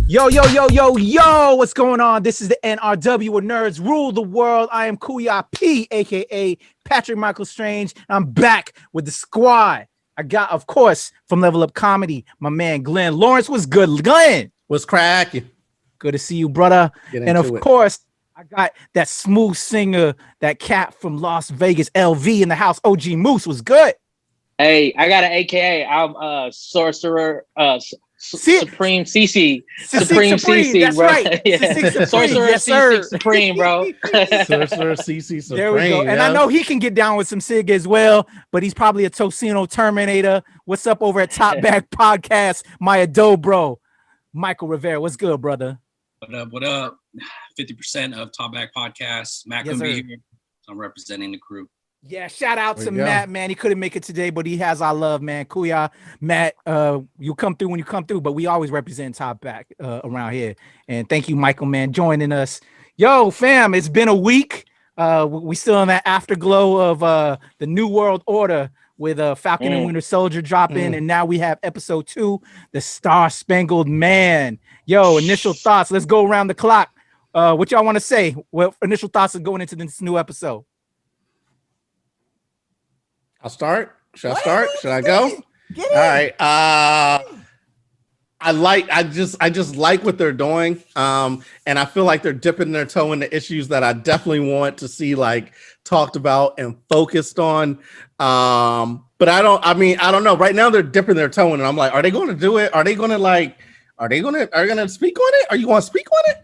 Yo, yo, yo, yo, yo, what's going on? This is the NRW where nerds rule the world. I am Kuya P, aka Patrick Michael Strange. I'm back with the squad. I got, of course, from Level Up Comedy, my man Glenn Lawrence. What's good, Glenn? What's cracking? Good to see you, brother. And of course, I got that smooth singer, that cat from Las Vegas, LV in the house. OG Moose was good. Hey, I got an AKA. I'm Sorcerer Supreme CC. Supreme CC, that's bro. right. Yeah. Sorcerer yes, CC Supreme, bro. Sorcerer CC Supreme. There we go. And I know he can get down with some SIG as well, but he's probably a Tocino Terminator. What's up over at Top Back Podcast? My Ado bro, Michael Rivera. What's good, brother? What up? What up? 50% of Top Back Podcast. Matt can be here. So I'm representing the crew. Yeah, shout out to Matt, man. He couldn't make it today, but he has our love, man. Kuya, Matt, you come through when you come through, but we always represent Top Back around here. And thank you, Michael, man, joining us. Yo, fam, it's been a week. We still in that afterglow of the New World Order with Falcon and Winter Soldier dropping, and now we have episode 2, the Star Spangled Man. Yo, initial thoughts. Let's go around the clock. What y'all want to say? Well, initial thoughts of going into this new episode. I'll start. Should I start? Should I go? All right. I just like what they're doing. And I feel like they're dipping their toe in the issues that I definitely want to see like talked about and focused on. But I don't know. Right now they're dipping their toe in, and I'm like, are they going to do it? Are they going to speak on it? Are you going to speak on it?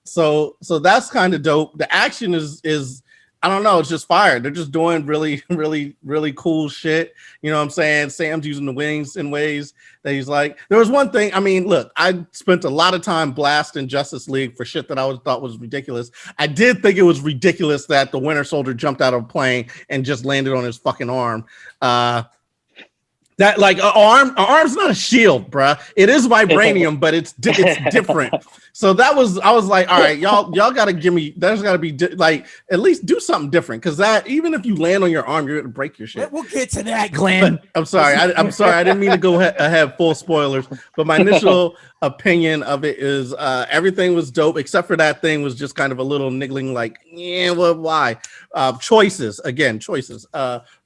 So that's kind of dope. The action is I don't know. It's just fire. They're just doing really, really, really cool shit. You know what I'm saying? Sam's using the wings in ways that he's like. There was one thing. I mean, look, I spent a lot of time blasting Justice League for shit that I thought was ridiculous. I did think it was ridiculous that the Winter Soldier jumped out of a plane and just landed on his fucking arm. That like an arm's not a shield, bruh. It is vibranium, but it's different. So I was like, all right, y'all gotta give me. There's gotta be like at least do something different, because that even if you land on your arm, you're gonna break your shit. We'll get to that, Glenn. But I'm sorry. I'm sorry. I didn't mean to go ahead full spoilers. But my initial opinion of it is everything was dope except for that thing was just kind of a little niggling. Like, yeah, well, why? Choices.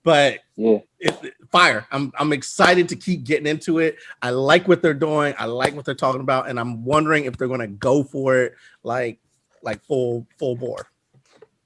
But yeah. Fire. I'm excited to keep getting into it. I like what they're doing. I like what they're talking about, and I'm wondering if they're gonna go for it like full bore.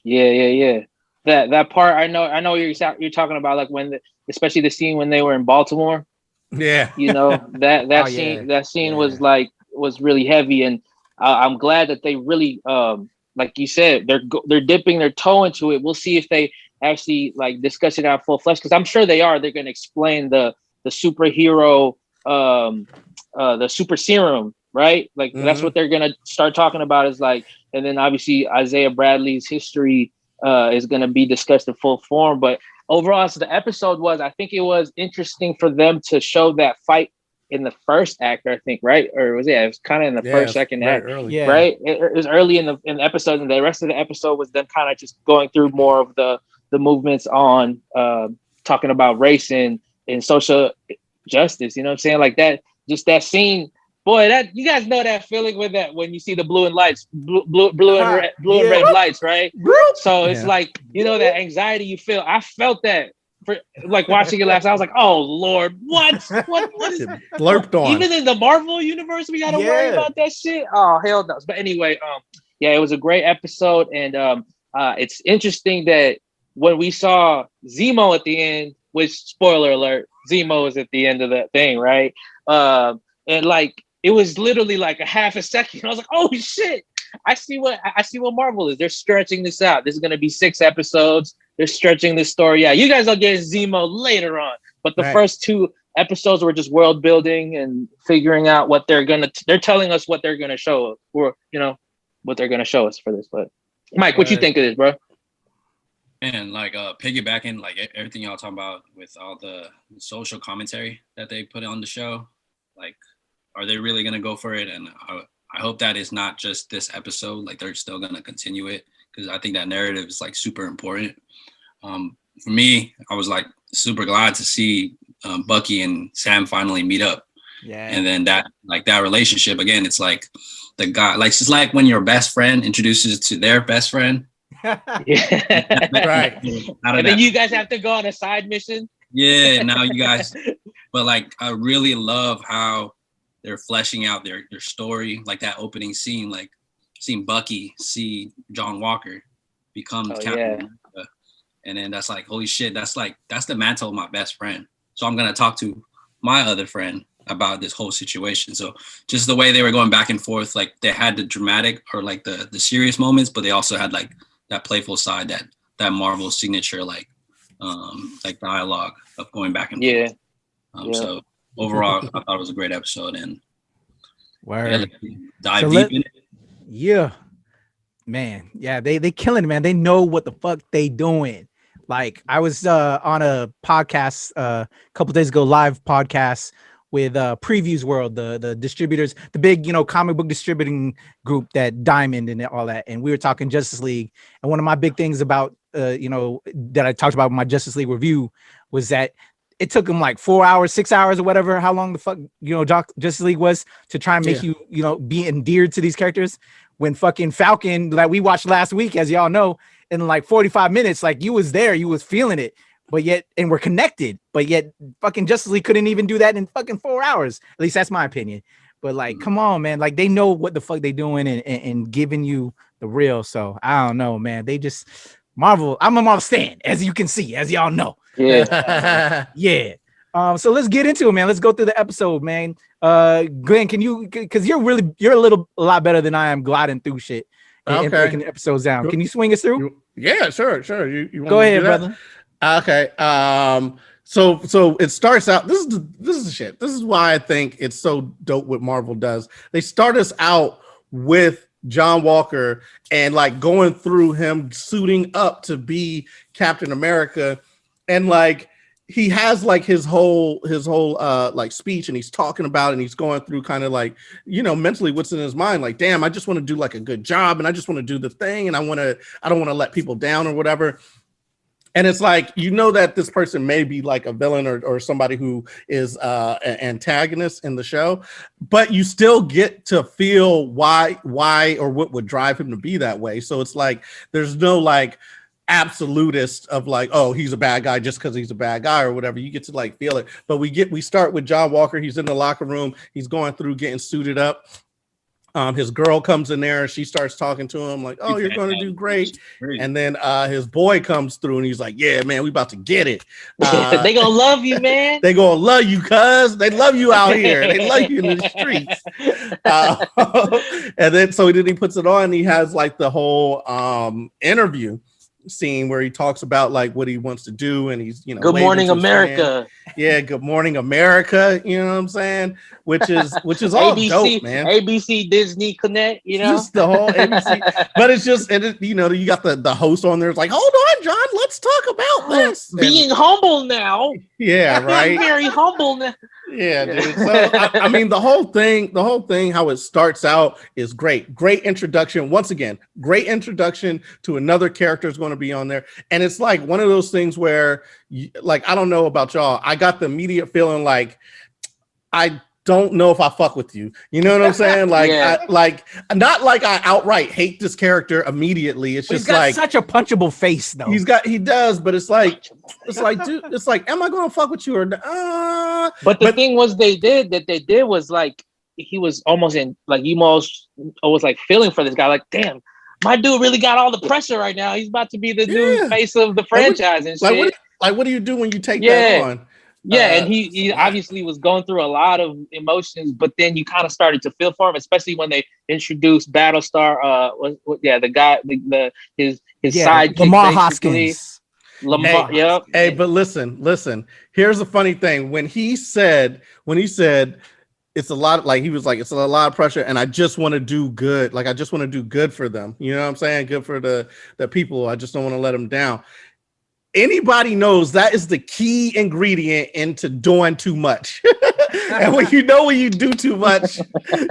Yeah. That part I know you're talking about, like when especially the scene when they were in Baltimore. Yeah. You know, that scene was really heavy, and I'm glad that they really like you said, they're dipping their toe into it. We'll see if they actually like discuss it out full flesh, because I'm sure they're going to explain the superhero the super serum, right? Like that's what they're going to start talking about, is like, and then obviously Isaiah Bradley's history is going to be discussed in full form. But overall, so the episode I think it was interesting for them to show that fight in the first act, I think, right? Or it was kind of in the second act, early. Right? It was early in the episode, and the rest of the episode was them kind of just going through more of the movements on talking about race and social justice. You know what I'm saying? Like that, just that scene. Boy, that you guys know that feeling when you see the blue and red lights, right? So it's like, you know, that anxiety you feel. I felt that for like watching it last night. I was like, oh Lord, what is blurped on? Even in the Marvel universe, we gotta worry about that shit. Oh hell no. But anyway, it was a great episode, and it's interesting that when we saw Zemo at the end, which spoiler alert, Zemo is at the end of that thing, right? And like it was literally like a half a second. I was like, oh shit, I see what Marvel is. They're stretching this out. This is gonna be 6 episodes. They're stretching this story out. You guys will get Zemo later on, but the first 2 episodes were just world building and figuring out what they're telling us what they're gonna show us, or you know what they're gonna show us for this. But Mike, what you think of this, bro? And like piggybacking like everything y'all talking about with all the social commentary that they put on the show, like are they really gonna go for it? And I hope that is not just this episode, like they're still gonna continue it, because I think that narrative is like super important. For me, I was like super glad to see Bucky and Sam finally meet up. Yeah. And then that relationship again, it's like the guy, like it's like when your best friend introduces to their best friend. Yeah. Right. And then you guys have to go on a side mission. Yeah, now you guys, but like I really love how they're fleshing out their story, like that opening scene, like seeing Bucky see John Walker become Captain America. And then that's like, holy shit, that's the mantle of my best friend. So I'm gonna talk to my other friend about this whole situation. So just the way they were going back and forth, like they had the dramatic or like the serious moments, but they also had like that playful side, that Marvel signature like dialogue of going back and forth. So overall, I thought it was a great episode, and dive deep in it. Yeah, man. Yeah, they killing it, man. They know what the fuck they doing. Like I was on a podcast a couple days ago, live podcast with Previews World, the distributors, the big, comic book distributing group, that Diamond and all that. And we were talking Justice League. And one of my big things about, that I talked about in my Justice League review was that it took them like 4 hours, 6 hours or whatever, how long the fuck, Justice League was to try and make you, be endeared to these characters. When fucking Falcon, like we watched last week, as y'all know, in like 45 minutes, like you was there, you was feeling it. But yet, and we're connected, but yet fucking Justice League couldn't even do that in fucking 4 hours. At least that's my opinion. But like, come on, man. Like they know what the fuck they doing and giving you the real. So I don't know, man. They just Marvel. I'm a Marvel stan, as you can see, as y'all know. Yeah. Yeah. So let's get into it, man. Let's go through the episode, man. Glenn, can you, because you're a lot better than I am gliding through shit and breaking the episodes down. Can you swing us through? Yeah, sure. You go ahead, brother. Okay. So it starts out. This is the shit. This is why I think it's so dope what Marvel does. They start us out with John Walker and like going through him suiting up to be Captain America, and like he has like his whole like speech, and he's talking about it, and he's going through kind of like, mentally what's in his mind, like, damn, I just want to do like a good job, and I just want to do the thing, and I don't want to let people down or whatever. And it's like, that this person may be like a villain or somebody who is an antagonist in the show, but you still get to feel why or what would drive him to be that way. So it's like, there's no like absolutist of like, oh, he's a bad guy just because he's a bad guy or whatever. You get to like feel it. But we start with John Walker. He's in the locker room. He's going through getting suited up. His girl comes in there and she starts talking to him like, oh, you're going to do great. And then his boy comes through and he's like, yeah, man, we about to get it. They gonna love you, man. They gonna love you, cuz they love you out here. They love you in the streets. And then he puts it on and he has like the whole interview scene where he talks about like what he wants to do, and he's Good Morning America. Yeah, Good Morning America, you know what I'm saying? Which is all ABC, dope, man. ABC Disney Connect, just the whole ABC. But it's just, and it, you got the host on there. It's like, hold on, John, let's talk about this. Being humble now. Yeah, right. Very humble now. Yeah, dude. So I mean, the whole thing, how it starts out is great. Great introduction. Once again, great introduction to another character is going to be on there. And it's like one of those things where, like, I don't know about y'all, I got the immediate feeling like I don't know if I fuck with you. You know what I'm saying? Like, yeah. Not like I outright hate this character immediately. It's just he's got like such a punchable face, though. He does, but it's like, dude, it's like, am I gonna fuck with you or But the thing was, they did was like, he was almost in like, you almost was like feeling for this guy, like, damn, my dude really got all the pressure right now. He's about to be the new face of the franchise and shit. What do you do when you take that on? Yeah, and he obviously was going through a lot of emotions, but then you kind of started to feel for him, especially when they introduced Battlestar. The guy, his sidekick, Lamar Hoskins. Lamar, yep. Hey, but listen. Here's the funny thing: when he said it's a lot, like he was like, it's a lot of pressure, and I just want to do good. Like I just want to do good for them. You know what I'm saying? Good for the people. I just don't want to let them down. Anybody knows that is the key ingredient into doing too much. And when you do too much,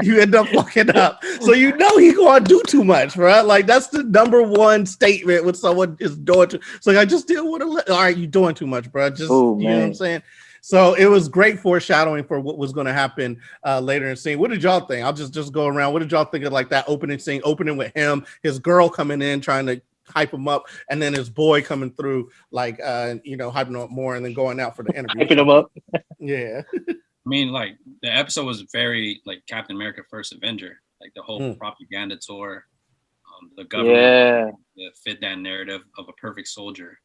you end up fucking up. So he's going to do too much, right? Like that's the number one statement when someone is doing too. So I just didn't want to all right, you're doing too much, bro. You know what I'm saying? So it was great foreshadowing for what was going to happen later in the scene. What did y'all think? I'll just go around. What did y'all think of like that opening scene, opening with him, his girl coming in, trying to hype him up, and then his boy coming through, like, hyping him up more, and then going out for the interview. Hyping him up. Yeah. I mean, like, the episode was very, like, Captain America First Avenger. Like, the whole propaganda tour, the government fit that narrative of a perfect soldier.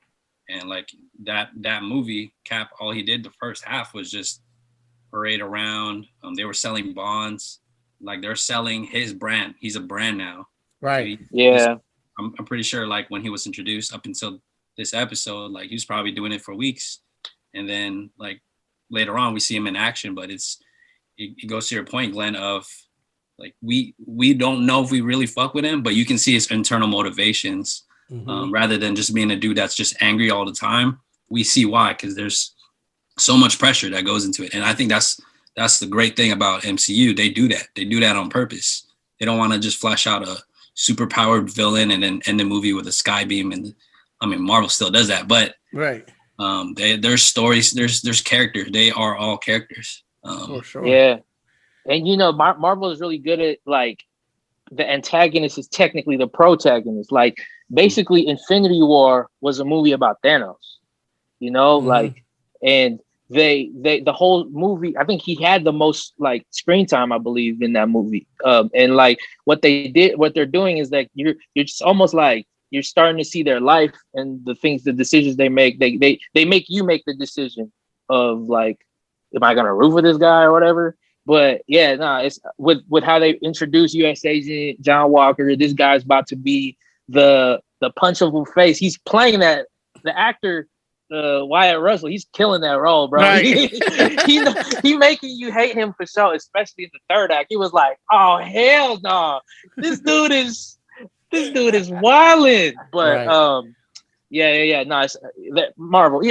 And, like, that movie, Cap, all he did the first half was just parade around. They were selling bonds. Like, they're selling his brand. He's a brand now. Right. So I'm pretty sure, like, when he was introduced up until this episode, like, he was probably doing it for weeks. And then, like, later on we see him in action, but it goes to your point, Glenn, of like we don't know if we really fuck with him, but you can see his internal motivations. Rather than just being a dude that's just angry all the time. We see why, because there's so much pressure that goes into it. And I think that's the great thing about MCU. They do that on purpose. They don't want to just flesh out a super powered villain and then end the movie with a sky beam. And I mean, Marvel still does that, but right. There's stories, there's characters. They are all characters. For sure. Yeah. And Marvel is really good at, like, the antagonist is technically the protagonist. Like, basically Infinity War was a movie about Thanos, like, and the whole movie, I think he had the most, like, screen time, I believe, in that movie. And like what they're doing is like you're just almost like you're starting to see their life and the decisions they make. They make you make the decision of, like, am I gonna root for this guy or whatever? But yeah, it's with how they introduce U.S. Agent John Walker. This guy's about to be the punchable face. He's playing that, the actor Wyatt Russell. He's killing that role, bro. Right. he making you hate him for sure, especially in the third act. He was like, oh hell no, this dude is wilding. But right. No, it's that Marvel.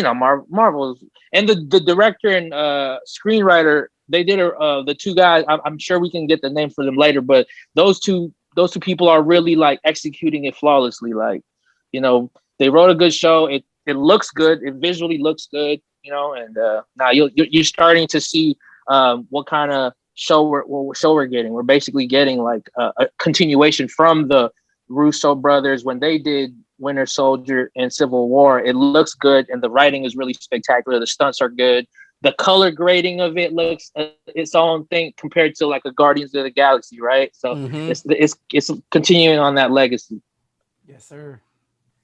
Marvel's, and the director and screenwriter. They did the two guys. I'm sure we can get the name for them later, but those two people are really, like, executing it flawlessly. Like, they wrote a good show. It looks good. It visually looks good. And now you're starting to see what kind of show we're getting. We're basically getting, like, a continuation from the Russo brothers when they did Winter Soldier and Civil War. It looks good, and the writing is really spectacular. The stunts are good. The color grading of it looks its own thing compared to, like, a Guardians of the Galaxy, right? So it's continuing on that legacy. Yes, sir.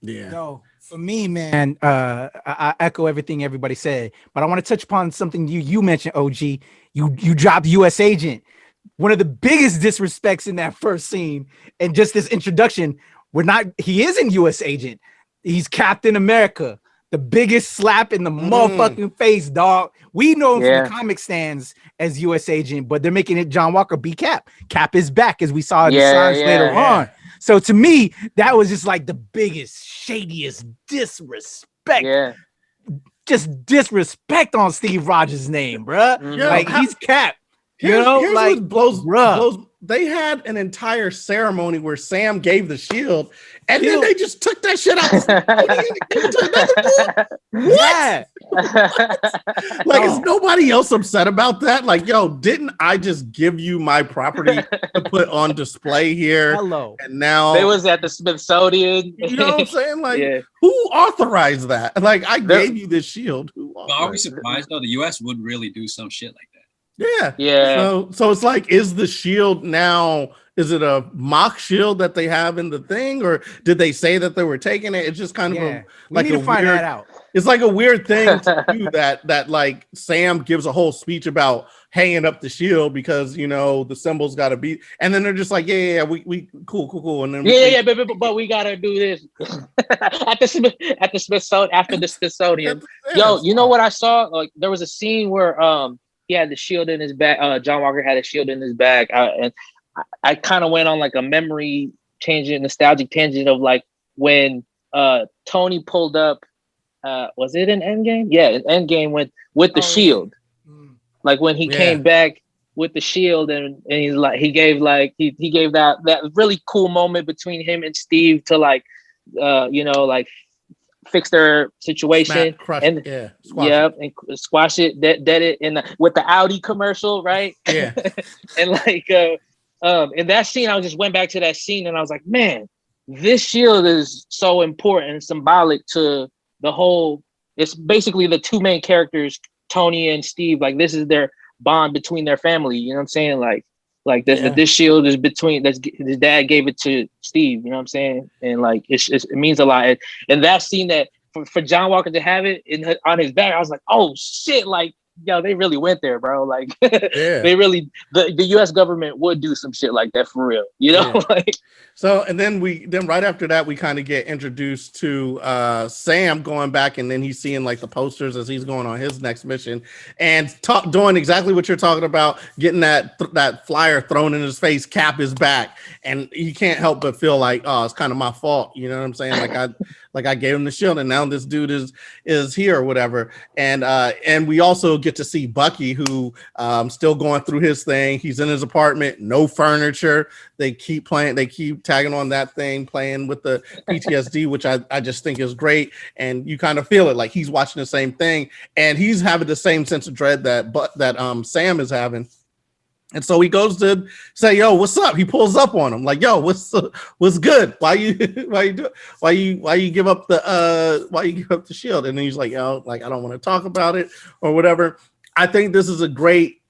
Yeah. So for me, man, I echo everything everybody said, but I want to touch upon something you mentioned, OG. You dropped U.S. Agent. One of the biggest disrespects in that first scene, and just this introduction. He isn't U.S. Agent. He's Captain America. The biggest slap in the motherfucking face, dog. We know him from the comic stands as U.S. Agent, but they're making it John Walker be Cap. Cap is back, as we saw in the signs later on. So to me, that was just like the biggest, shadiest disrespect. Yeah. Just disrespect on Steve Rogers' name, bruh. Like, he's Cap. Here's like, what blows. They had an entire ceremony where Sam gave the shield, and then they just took that shit out. What? Like, is nobody else upset about that? Like, yo, didn't I just give you my property to put on display here? Hello. And now they was at the Smithsonian. You know what I'm saying? Like, who authorized that? Like, I gave you this shield. Are we surprised though? The U.S. would really do some shit like that. Yeah. So it's like, is the shield now? Is it a mock shield that they have in the thing, or did they say that they were taking it? It's just kind of we need to find that out. It's like a weird thing to do that like Sam gives a whole speech about hanging up the shield because the symbol's got to be, and then they're just like, we cool, and then but we gotta do this at the Smithsonian after the Smithsonian. Yo, you know what I saw? Like, there was a scene where he had the shield in his back. John Walker had a shield in his back, and I kind of went on, like, a memory tangent, nostalgic tangent of, like, when Tony pulled up. Was it an Endgame? Yeah, an Endgame with the shield. Like, when he came back with the shield, and he's like, he gave that really cool moment between him and Steve to, like, like, fix their situation. Crush and it. Yeah, and squash it, dead it with the Audi commercial, right? Yeah. And like in that scene, I just went back to that scene and I was like, man, this shield is so important and symbolic to the whole. It's basically the two main characters, Tony and Steve. Like this is their bond between their family. You know what I'm saying? Like this shield is between. His dad gave it to Steve. You know what I'm saying? And like it means a lot. And that scene that for John Walker to have it on his back, I was like, oh shit! Like, yo, they really went there, bro. Like, they really the U.S. government would do some shit like that for real. You know, like. So, and then right after that, we kind of get introduced to Sam going back, and then he's seeing like the posters as he's going on his next mission, and doing exactly what you're talking about, getting that flyer thrown in his face, Cap is back, and he can't help but feel like, oh, it's kind of my fault. You know what I'm saying? Like I gave him the shield, and now this dude is here or whatever. And we also get to see Bucky, who still going through his thing. He's in his apartment, no furniture. They keep tagging on that thing, playing with the PTSD, which I just think is great. And you kind of feel it, like he's watching the same thing, and he's having the same sense of dread that Sam is having. And so he goes to say, "Yo, what's up?" He pulls up on him, like, "Yo, what's good? Why you give up the shield?" And then he's like, "Yo, like I don't want to talk about it or whatever." I think this is a great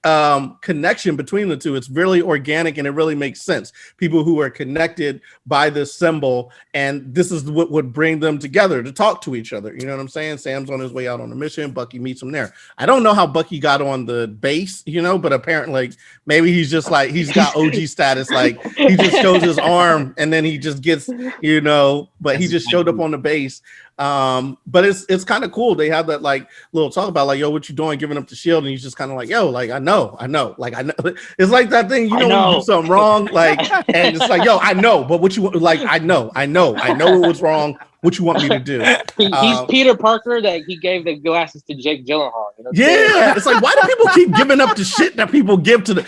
connection between the two. It's really organic and it really makes sense. People who are connected by this symbol, and this is what would bring them together to talk to each other. You know what I'm saying? Sam's on his way out on a mission. Bucky meets him there. I don't know how Bucky got on the base, but apparently maybe he's just like, he's got OG status. Like he just shows his arm and then he just gets, but he just showed up on the base. But it's kind of cool. They have that like little talk about like, yo, what you doing giving up the shield? And he's just kind of like, yo, like I know. Like I know. It's like that thing, when you do something wrong, like, and it's like, yo, I know, but what you like, I know it was wrong. What you want me to do? He's Peter Parker that he gave the glasses to Jake Gyllenhaal. It's like, why do people keep giving up the shit that people give to the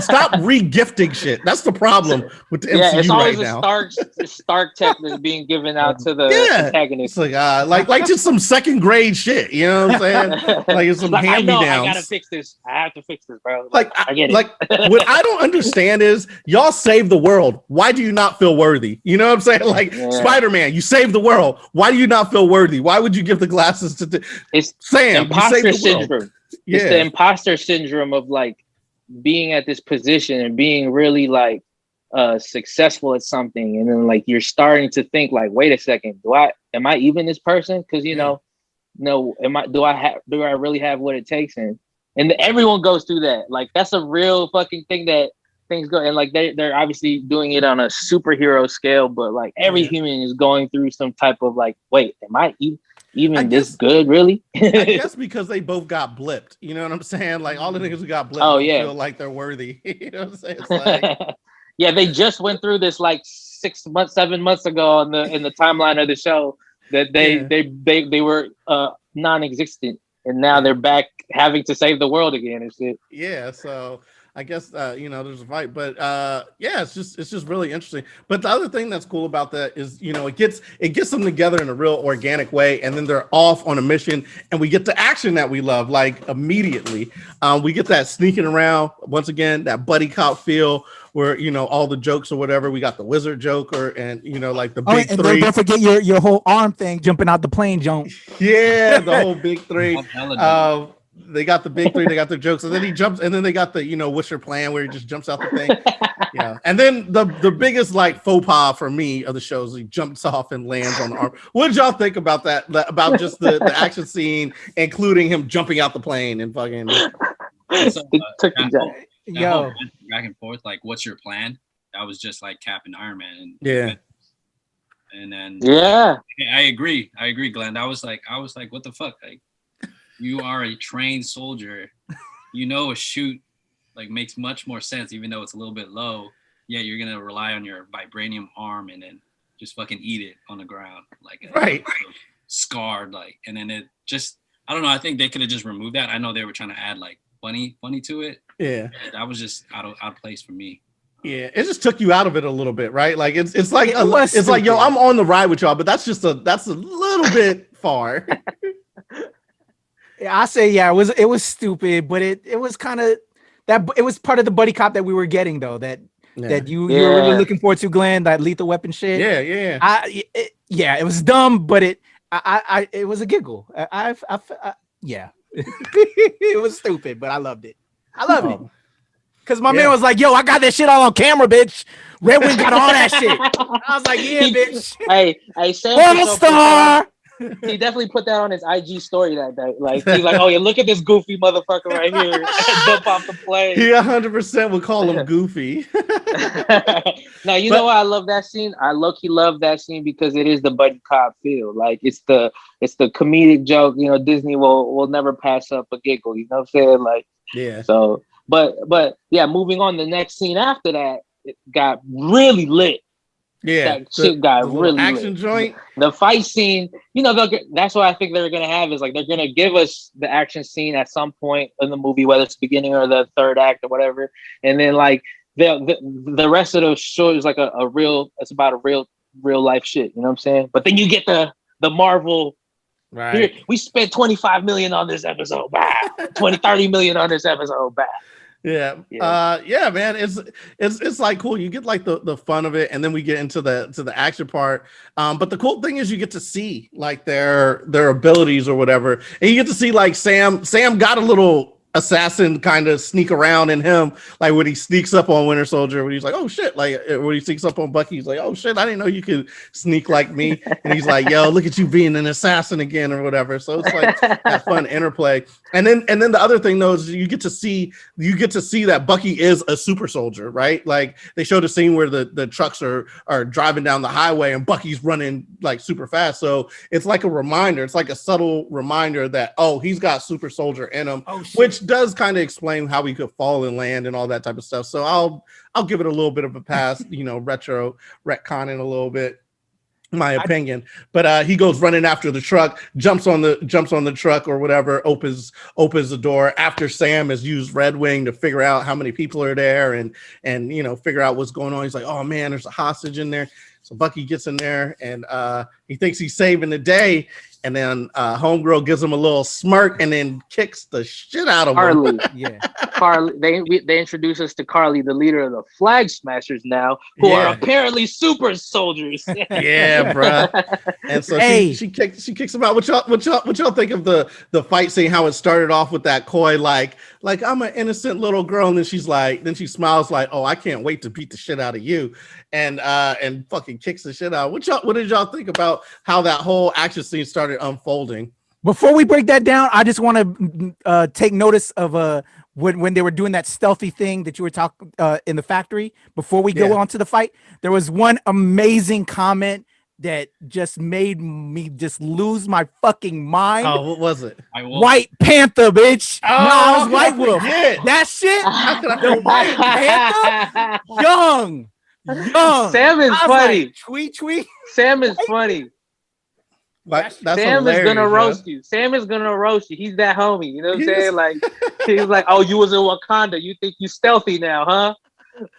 stop re-gifting shit? That's the problem with the MCU it's always right now. Stark tech that's being given out to the antagonist. It's like just some second grade shit. You know what I'm saying? Like it's some hand-me-downs. I gotta fix this. I have to fix this, bro. Like I get it. Like what I don't understand is y'all saved the world. Why do you not feel worthy? You know what I'm saying? Like Spider-Man, you saved the world. Why do you not feel worthy? Why would you give the glasses to it's Sam? Imposter syndrome. It's the imposter syndrome of like being at this position and being really like successful at something, and then like you're starting to think like, wait a second, am I even this person? Because do I really have what it takes? And everyone goes through that. Like that's a real fucking thing that things go, and like they're obviously doing it on a superhero scale, but like every human is going through some type of like, wait, am I even this good, really? I guess because they both got blipped. You know what I'm saying? Like all the niggas who got blipped feel like they're worthy. You know what I'm saying? It's like they just went through this like 7 months ago in the timeline of the show that they were non-existent, and now they're back having to save the world again and shit. Yeah, so I guess there's a fight, but it's just really interesting. But the other thing that's cool about that is it gets them together in a real organic way, and then they're off on a mission, and we get the action that we love like immediately. We get that sneaking around once again, that buddy cop feel where all the jokes or whatever. We got the wizard Joker, and like the big and three. Don't forget your whole arm thing jumping out the plane, Joan. Yeah, the whole big three. They got the big three, they got their jokes, and then he jumps, and then they got the what's your plan, where he just jumps out the thing. Yeah, and then the biggest like faux pas for me of the shows, he jumps off and lands on the arm. What did y'all think about that? About just the action scene, including him jumping out the plane and fucking back and forth, like what's your plan? That was just like Cap and Iron Man, and then I agree, Glenn. I was like, what the fuck, like. You are a trained soldier. A shoot like makes much more sense, even though it's a little bit low. Yeah, you're gonna rely on your vibranium arm and then just fucking eat it on the ground, like scarred, like. And then it just, I don't know. I think they could have just removed that. I know they were trying to add like funny to it. Yeah, that was just out of place for me. Yeah, it just took you out of it a little bit, right? Like it's like yo, I'm on the ride with y'all, but that's a little little bit far. I say, it was stupid, but it was kind of that. It was part of the buddy cop that we were getting, though. That you were really looking forward to, Glenn. That Lethal Weapon shit. Yeah. It was dumb, but it was a giggle. Yeah, it was stupid, but I loved it. I loved it because my man was like, "Yo, I got that shit all on camera, bitch. Red Wing got all that shit." I was like, "Yeah, bitch." Hey, Sam. World star. He definitely put that on his IG story that day. Like he's like, "Oh yeah, look at this goofy motherfucker right here, jump off the plane." He 100% would call him goofy. Now know why I love that scene. I low-key love that scene because it is the buddy cop feel. Like it's the comedic joke. You know, Disney will never pass up a giggle. You know what I'm saying? Like So, but yeah, moving on. The next scene after that, it got really lit. Yeah, that shit got really action lit. joint. The fight scene, that's what I think they're gonna have is like they're gonna give us the action scene at some point in the movie, whether it's the beginning or the third act or whatever, and then like the rest of the show is like it's about a real life shit. You know what I'm saying? But then you get the Marvel. Right. Here, we spent 25 million on this episode. 30 million on this episode. Yeah, man. It's like cool. You get like the fun of it, and then we get into the action part. But the cool thing is you get to see like their abilities or whatever, and you get to see like Sam got a little assassin kind of sneak around in him, like when he sneaks up on Winter Soldier, when he's like, oh shit, like when he sneaks up on Bucky, he's like, oh shit, I didn't know you could sneak like me, and he's like, yo, look at you being an assassin again or whatever. So it's like that fun interplay. And then the other thing though is you get to see that Bucky is a super soldier, right? Like they showed a scene where the trucks are driving down the highway and Bucky's running like super fast. So it's like a reminder, it's like a subtle reminder that he's got super soldier in him, which does kind of explain how he could fall and land and all that type of stuff. So I'll give it a little bit of a pass, retro retconning a little bit, my opinion. But he goes running after the truck, jumps on the truck or whatever, opens the door after Sam has used Red Wing to figure out how many people are there and figure out what's going on. He's like, oh man, there's a hostage in there. So Bucky gets in there and he thinks he's saving the day. And then Homegirl gives him a little smirk and then kicks the shit out of him. Carly. They introduce us to Carly, the leader of the Flag Smashers now, who are apparently super soldiers. Yeah, bro. And so she kicks him out. What y'all think of the fight scene? How it started off with that coy like I'm an innocent little girl, and then she smiles like, oh, I can't wait to beat the shit out of you, and fucking kicks the shit out. What did y'all think about how that whole action scene started unfolding? Before we break that down, I just want to take notice of when they were doing that stealthy thing that you were talking in the factory. Before we go on to the fight, there was one amazing comment that just made me just lose my fucking mind. Oh, what was it? White Panther, bitch. Oh, no, I was White Wolf. That shit. The White Panther. Young. Sam is funny. Like, tweet. Sam is funny. That's Sam is gonna roast you. Sam is gonna roast you. He's that homie. You know what I'm saying? Like he's like, oh, you was in Wakanda. You think you stealthy now,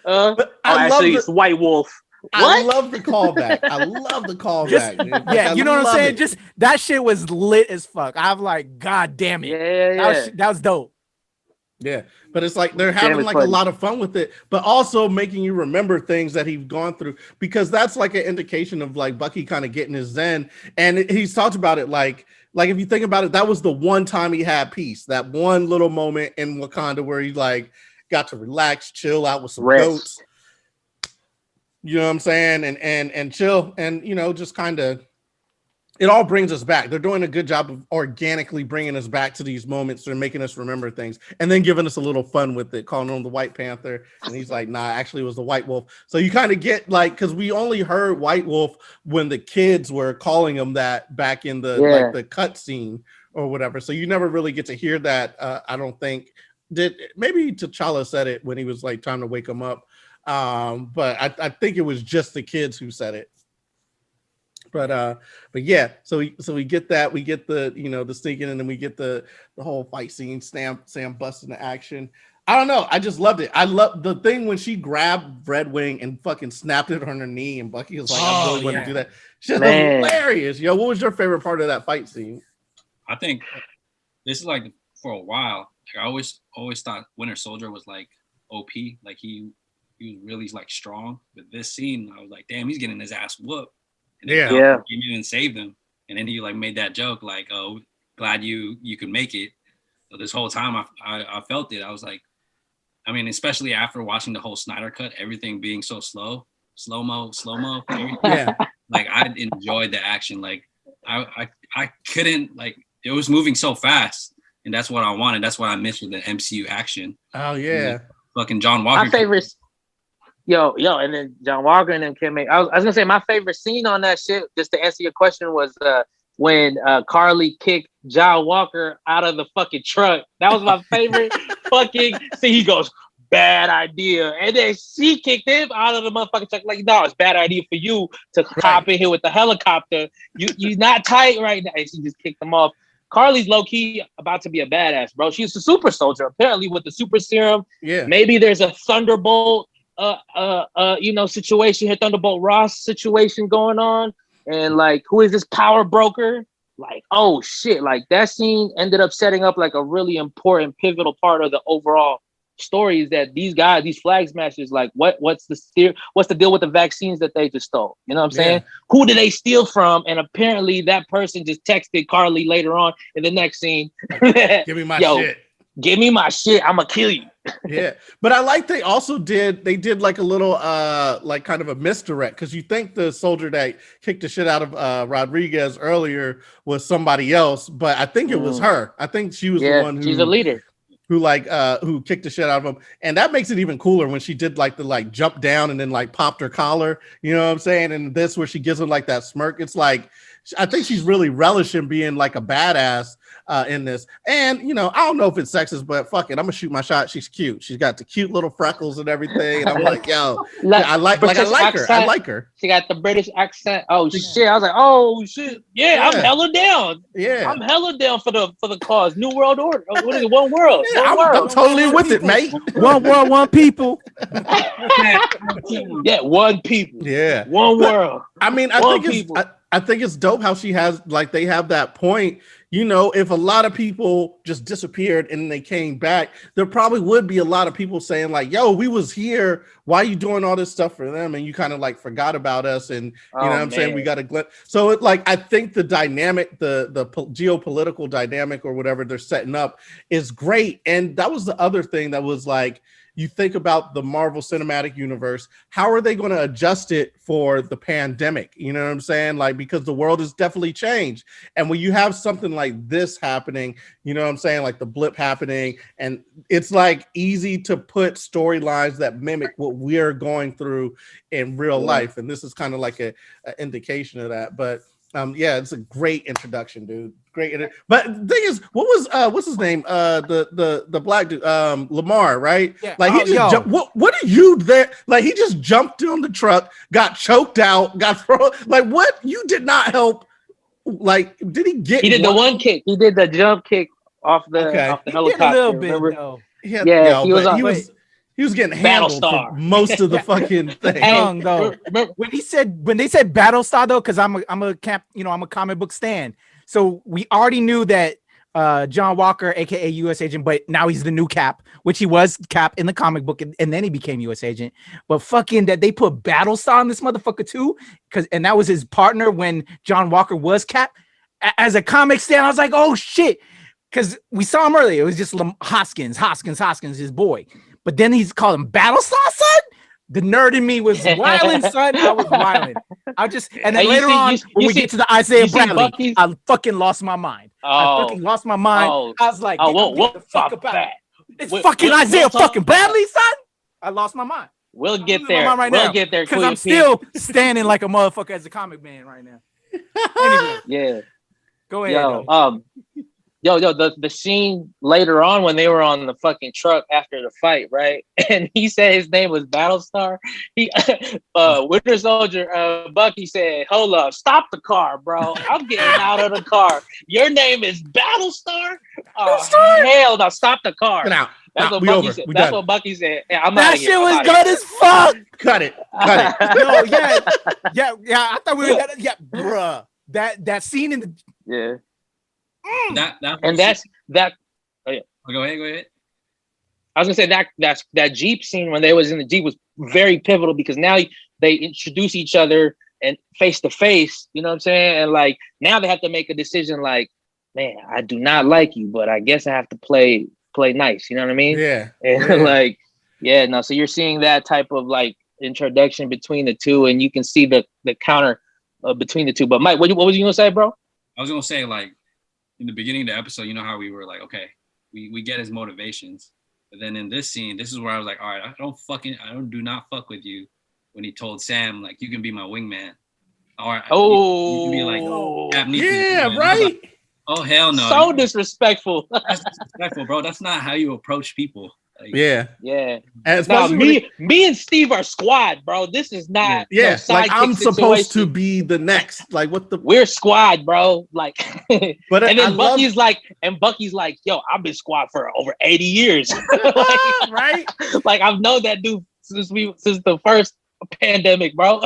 huh? Actually, it's White Wolf. I love the callback. I love the callback. Yeah, you know what I'm saying? Just that shit was lit as fuck. I'm like, God damn it. Yeah. That was dope. Yeah, but it's like they're having like a lot of fun with it, but also making you remember things that he's gone through, because that's like an indication of like Bucky kind of getting his zen. And he's talked about it like if you think about it, that was the one time he had peace, that one little moment in Wakanda where he like got to relax, chill out with some goats. You know what I'm saying? And chill and just kind of, it all brings us back. They're doing a good job of organically bringing us back to these moments and making us remember things, and then giving us a little fun with it, calling him the White Panther. And he's like, nah, actually it was the White Wolf. So you kind of get like, because we only heard White Wolf when the kids were calling him that back in the like the cut scene or whatever. So you never really get to hear that. I don't think maybe T'Challa said it when he was like trying to wake him up. But I think it was just the kids who said it. But yeah, so we get that, we get the the sneaking, and then we get the whole fight scene, Sam busting the action. I don't know. I just loved it. I love the thing when she grabbed Red Wing and fucking snapped it on her knee, and Bucky was like, "I really want to do that." Shit was hilarious. Yo, what was your favorite part of that fight scene? I think this is like for a while. Like, I always thought Winter Soldier was like OP. Like he was really like strong. But this scene, I was like, damn, he's getting his ass whooped. And then Falcon came in and saved him. And then he like made that joke like, "Oh, glad you could make it." So this whole time I felt it. I was like, I mean, especially after watching the whole Snyder cut, everything being so slow-mo. Yeah. Like I enjoyed the action. Like I couldn't, like, it was moving so fast, and that's what I wanted. That's what I missed with the MCU action. Oh yeah. Fucking John Walker. My favorite, and then John Walker and then Kim. I was gonna say my favorite scene on that shit, just to answer your question, was when Carly kicked John Walker out of the fucking truck. That was my favorite fucking scene. He goes, "Bad idea," and then she kicked him out of the motherfucking truck. Like, no, it's bad idea for you to hop in here with the helicopter. You're not tight right now. And she just kicked him off. Carly's low key about to be a badass, bro. She's a super soldier apparently with the super serum. Yeah. Maybe there's a Thunderbolt, situation here, Thunderbolt Ross situation going on. And like, who is this power broker? Like, oh shit! Like that scene ended up setting up like a really important, pivotal part of the overall story. Is that these guys, these flag smashers, like what's the deal with the vaccines that they just stole? You know what I'm saying? Who did they steal from? And apparently that person just texted Carly later on in the next scene. Give me my shit. Give me my shit. I'ma kill you. Yeah, but I like they did like a little like kind of a misdirect, because you think the soldier that kicked the shit out of Rodriguez earlier was somebody else, but I think it was her. I think she was the one who, she's a leader, who kicked the shit out of him. And that makes it even cooler when she did like the like jump down and then like popped her collar, you know what I'm saying? And this where she gives him like that smirk. It's like, I think she's really relishing being like a badass in this. And, I don't know if it's sexist, but fuck it, I'm gonna shoot my shot. She's cute. She's got the cute little freckles and everything. And I'm like, yo, I like her. I like her. She got the British accent. Oh shit. I was like, oh shit. Yeah. I'm hella down. Yeah. I'm hella down for the cause. New World Order. What is it? One world. Yeah, I'm totally with it, mate. One world, one people. Yeah, one people. Yeah. One world. I mean, I think it's dope how she has, like, they have that point. If a lot of people just disappeared and they came back, there probably would be a lot of people saying like, yo, we was here. Why are you doing all this stuff for them? And you kind of like forgot about us. And you know what I'm saying? We got a glimpse. So it, like, I think the dynamic, the geopolitical dynamic or whatever they're setting up is great. And that was the other thing that was like, you think about the Marvel Cinematic Universe, how are they going to adjust it for the pandemic? You know what I'm saying? Like, because the world has definitely changed. And when you have something like this happening, you know what I'm saying? Like the blip happening, and it's like easy to put storylines that mimic what we're going through in real life. And this is kind of like an indication of that. But it's a great introduction, dude. But the thing is, what was what's his name? The black dude, Lamar, right? Yeah. Like he just jumped. What are you there? Like he just jumped on the truck, got choked out, got thrown. Like what? You did not help. Like did he get? He did the one kick. He did the jump kick off the helicopter. He did a little bit, though. He was getting handled for most of the fucking thing. Though. When they said Battlestar though, because I'm a comic book stan. So we already knew that John Walker, aka U.S. Agent, but now he's the new Cap, which he was Cap in the comic book, and then he became U.S. Agent. But fucking that they put Battlestar in this motherfucker too, and that was his partner when John Walker was Cap. As a comic stan, I was like, oh shit, because we saw him earlier. It was just Hoskins, his boy. But then he's called him Battlestar, son. The nerd in me was wilding, son. I was wilding. And then later on, when we get to the Isaiah Bradley, I fucking lost my mind. I fucking lost my mind. I was like, what the fuck about that? It's fucking Isaiah fucking Bradley, son. I lost my mind. We'll get there. We'll get there. Because I'm still standing like a motherfucker as a comic man right now. Anyway. Yeah. Go ahead. The scene later on when they were on the fucking truck after the fight, right? And he said his name was Battlestar. Winter Soldier, Bucky said, hold up, stop the car, bro. I'm getting out of the car. Your name is Battlestar? Oh, hell no, stop the car. Get out. That's what Bucky said. That's what Bucky said. Yeah, that shit was good as fuck. Cut it. Yo, yeah. I thought we were bruh. That scene in the that. Oh, yeah. Go ahead. I was gonna say that Jeep scene when they was in the Jeep was very pivotal because now they introduce each other and face to face. You know what I'm saying? And like now they have to make a decision. Like, man, I do not like you, but I guess I have to play nice. You know what I mean? Yeah. And so you're seeing that type of like introduction between the two, and you can see the counter between the two. But Mike, what was you gonna say, bro? I was gonna say, like, in the beginning of the episode, you know how we were like, okay, we get his motivations, but then in this scene, this is where I was like, all right, I do not fuck with you. When he told Sam, like, you can be my wingman. All right. You can be like, yeah, right. Like, oh, hell no. So disrespectful. That's disrespectful, bro. That's not how you approach people. Like, yeah. And now, me and Steve are squad, bro. This is not no like I'm supposed to be the next. Like what the we're squad, bro. Like but and then Bucky's like, yo, I've been squad for over 80 years. Like, right? Like I've known that dude since the first pandemic, bro.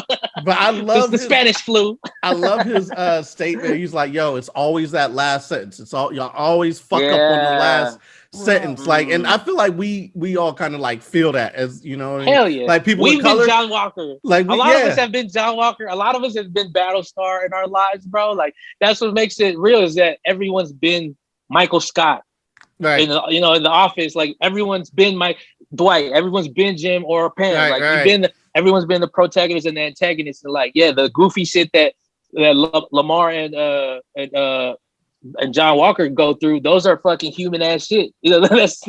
But I love the Spanish flu. I love his statement. He's like, yo, it's always that last sentence. It's all y'all always fuck up on the last sentence. Like, and I feel like we all kind of like feel that as you know, hell yeah. Like people we've of color, been John Walker. Like a lot of us have been John Walker. A lot of us have been Battlestar in our lives, bro. Like that's what makes it real is that everyone's been Michael Scott. Right. In the office, like everyone's been Mike Dwight, everyone's been Jim or Pam. Right, like everyone's been the protagonist and the antagonist, and like the goofy shit that Lamar and John Walker go through. Those are fucking human ass shit. You know, that's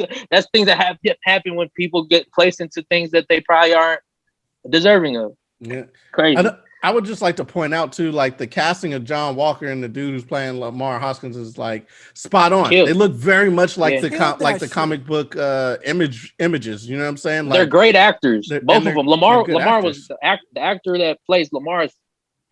things that happen when people get placed into things that they probably aren't deserving of. Yeah, crazy. I would just like to point out too, like the casting of John Walker and the dude who's playing Lamar Hoskins is like spot on. They look very much like the comic book images. You know what I'm saying? Like, they're great actors, both of them. Lamar actors. was the actor that plays Lamar is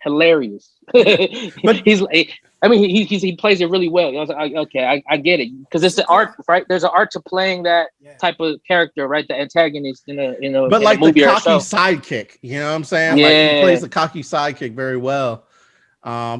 hilarious. But he plays it really well. I was like, okay, I get it because it's the art, right? There's an art to playing that type of character, right? The antagonist in a but like a movie the cocky sidekick, you know what I'm saying? Yeah. Like he plays the cocky sidekick very well.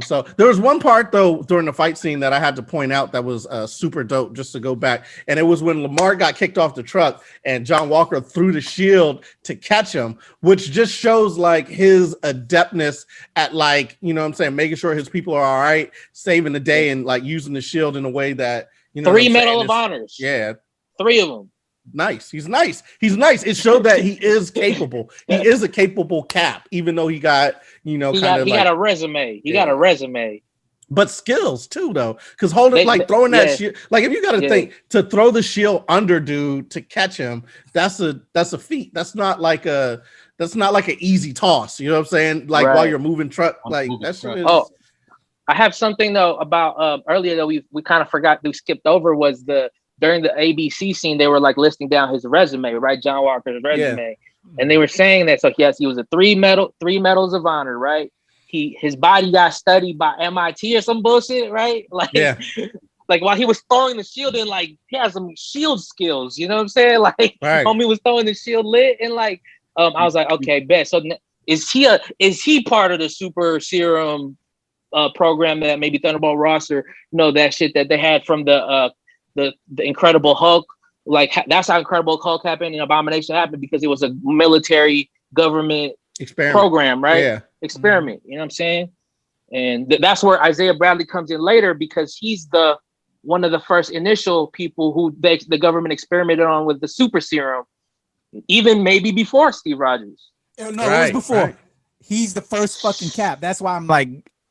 So there was one part though during the fight scene that I had to point out that was super dope just to go back. And it was when Lamar got kicked off the truck and John Walker threw the shield to catch him, which just shows like his adeptness at like, you know what I'm saying, making sure his people are all right, saving the day and like using the shield in a way that, you know, 3 Medal of Honors. Yeah. 3 of them. Nice. He's nice. It showed that he is capable. He is a capable cap, even though he got, you know, he got a resume. He got a resume. But skills too, though, because throwing that shield, like if you got to think to throw the shield under dude to catch him, that's a feat. That's not like an easy toss. You know what I'm saying? Like while you're moving truck, like that's. I have something though about earlier that we kind of forgot, we skipped over was during the ABC scene, they were like listing down his resume, right? John Walker's resume. Yeah. And they were saying that, so yes, he was a 3 medals of honor, right? His body got studied by MIT or some bullshit, right? Like, like while he was throwing the shield in, like he has some shield skills, you know what I'm saying? Like homie was throwing the shield lit and like, I was like, okay, bet. So is he part of the super serum program that maybe Thunderbolt Ross or that shit that they had from the Incredible Hulk, like that's how Incredible Hulk happened and Abomination happened because it was a military government program, right? Yeah. Experiment, you know what I'm saying? And that's where Isaiah Bradley comes in later because he's one of the first initial people who the government experimented on with the super serum, even maybe before Steve Rogers. No, it was before. Right. He's the first fucking cap. That's why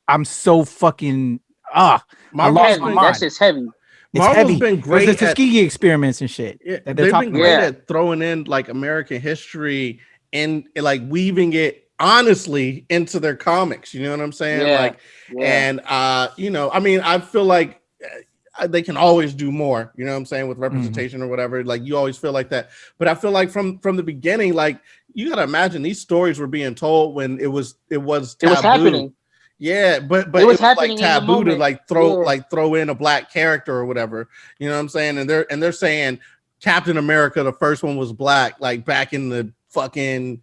I'm so fucking I lost my mind. That's just heavy. Marvel's been great at the Tuskegee experiments and shit. Yeah, they've been great at throwing in like American history and like weaving it honestly into their comics. You know what I'm saying? And you know, I mean, I feel like they can always do more. You know what I'm saying with representation or whatever. Like you always feel like that, but I feel like from the beginning, like you got to imagine these stories were being told when it was taboo. Happening. Yeah, but it was like taboo to like throw in a black character or whatever. You know what I'm saying? And they're saying Captain America, the first one was black, like back in the fucking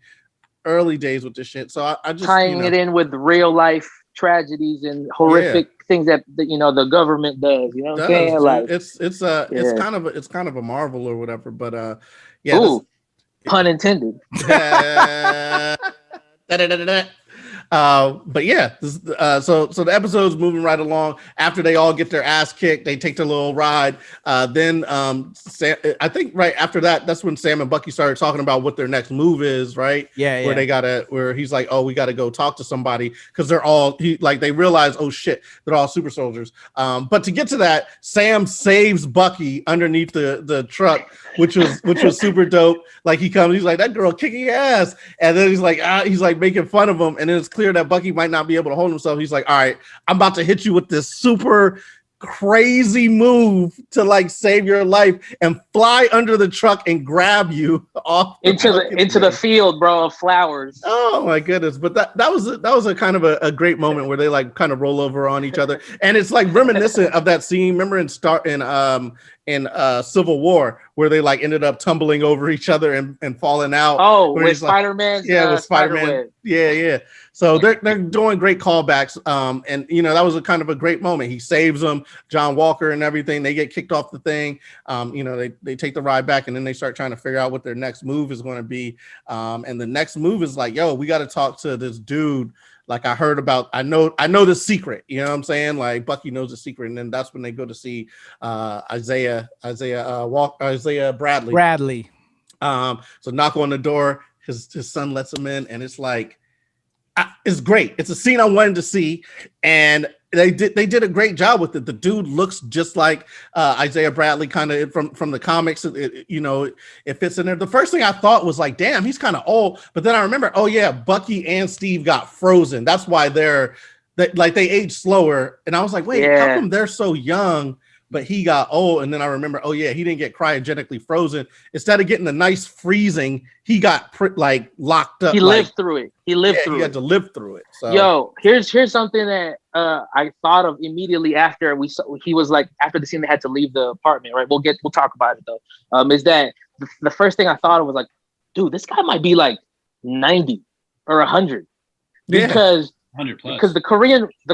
early days with this shit. So I just tying it in with real life tragedies and horrific things that the government does. You know what I'm saying? Dude. Like it's kind of a marvel or whatever. But pun intended. But yeah, so the episode's moving right along. After they all get their ass kicked, they take their little ride. Then Sam, I think right after that's when Sam and Bucky started talking about what their next move is, right? Yeah. Where he's like, oh, we gotta go talk to somebody because they realize, oh shit, they're all super soldiers. But to get to that, Sam saves Bucky underneath the truck, which was super dope. Like he comes, he's like, that girl kicking your ass, and then he's like making fun of him, and then it's clear that Bucky might not be able to hold himself. He's like, all right, I'm about to hit you with this super crazy move to like save your life and fly under the truck and grab you off into the field, bro, of flowers. Oh my goodness. But that was a kind of a great moment where they like kind of roll over on each other, and it's like reminiscent of that scene. Remember in Civil War where they like ended up tumbling over each other and falling out. Oh, with Spider-Man. With Spider-Man. Yeah. So they're doing great callbacks. And that was a kind of a great moment. He saves them, John Walker and everything. They get kicked off the thing. They take the ride back, and then they start trying to figure out what their next move is going to be. And the next move is like, yo, we got to talk to this dude. Like I heard about, I know the secret, you know what I'm saying? Like Bucky knows the secret. And then that's when they go to see Isaiah Bradley. So knock on the door, his son lets him in, and it's like, it's great. It's a scene I wanted to see, and they did a great job with it. The dude looks just like Isaiah Bradley, kind of from the comics. It fits in there. The first thing I thought was like, damn, he's kind of old. But then I remember, oh yeah, Bucky and Steve got frozen. That's why they age slower. And I was like, wait, how come they're so young? But he got old, and then I remember, oh yeah, he didn't get cryogenically frozen. Instead of getting the nice freezing, he got locked up. He lived through it. He had to live through it. So yo, here's something that I thought of immediately after he was like after the scene they had to leave the apartment. Right, we'll talk about it though. Is that the first thing I thought of was like, dude, this guy might be like 90 or 100 because 100 plus. Because the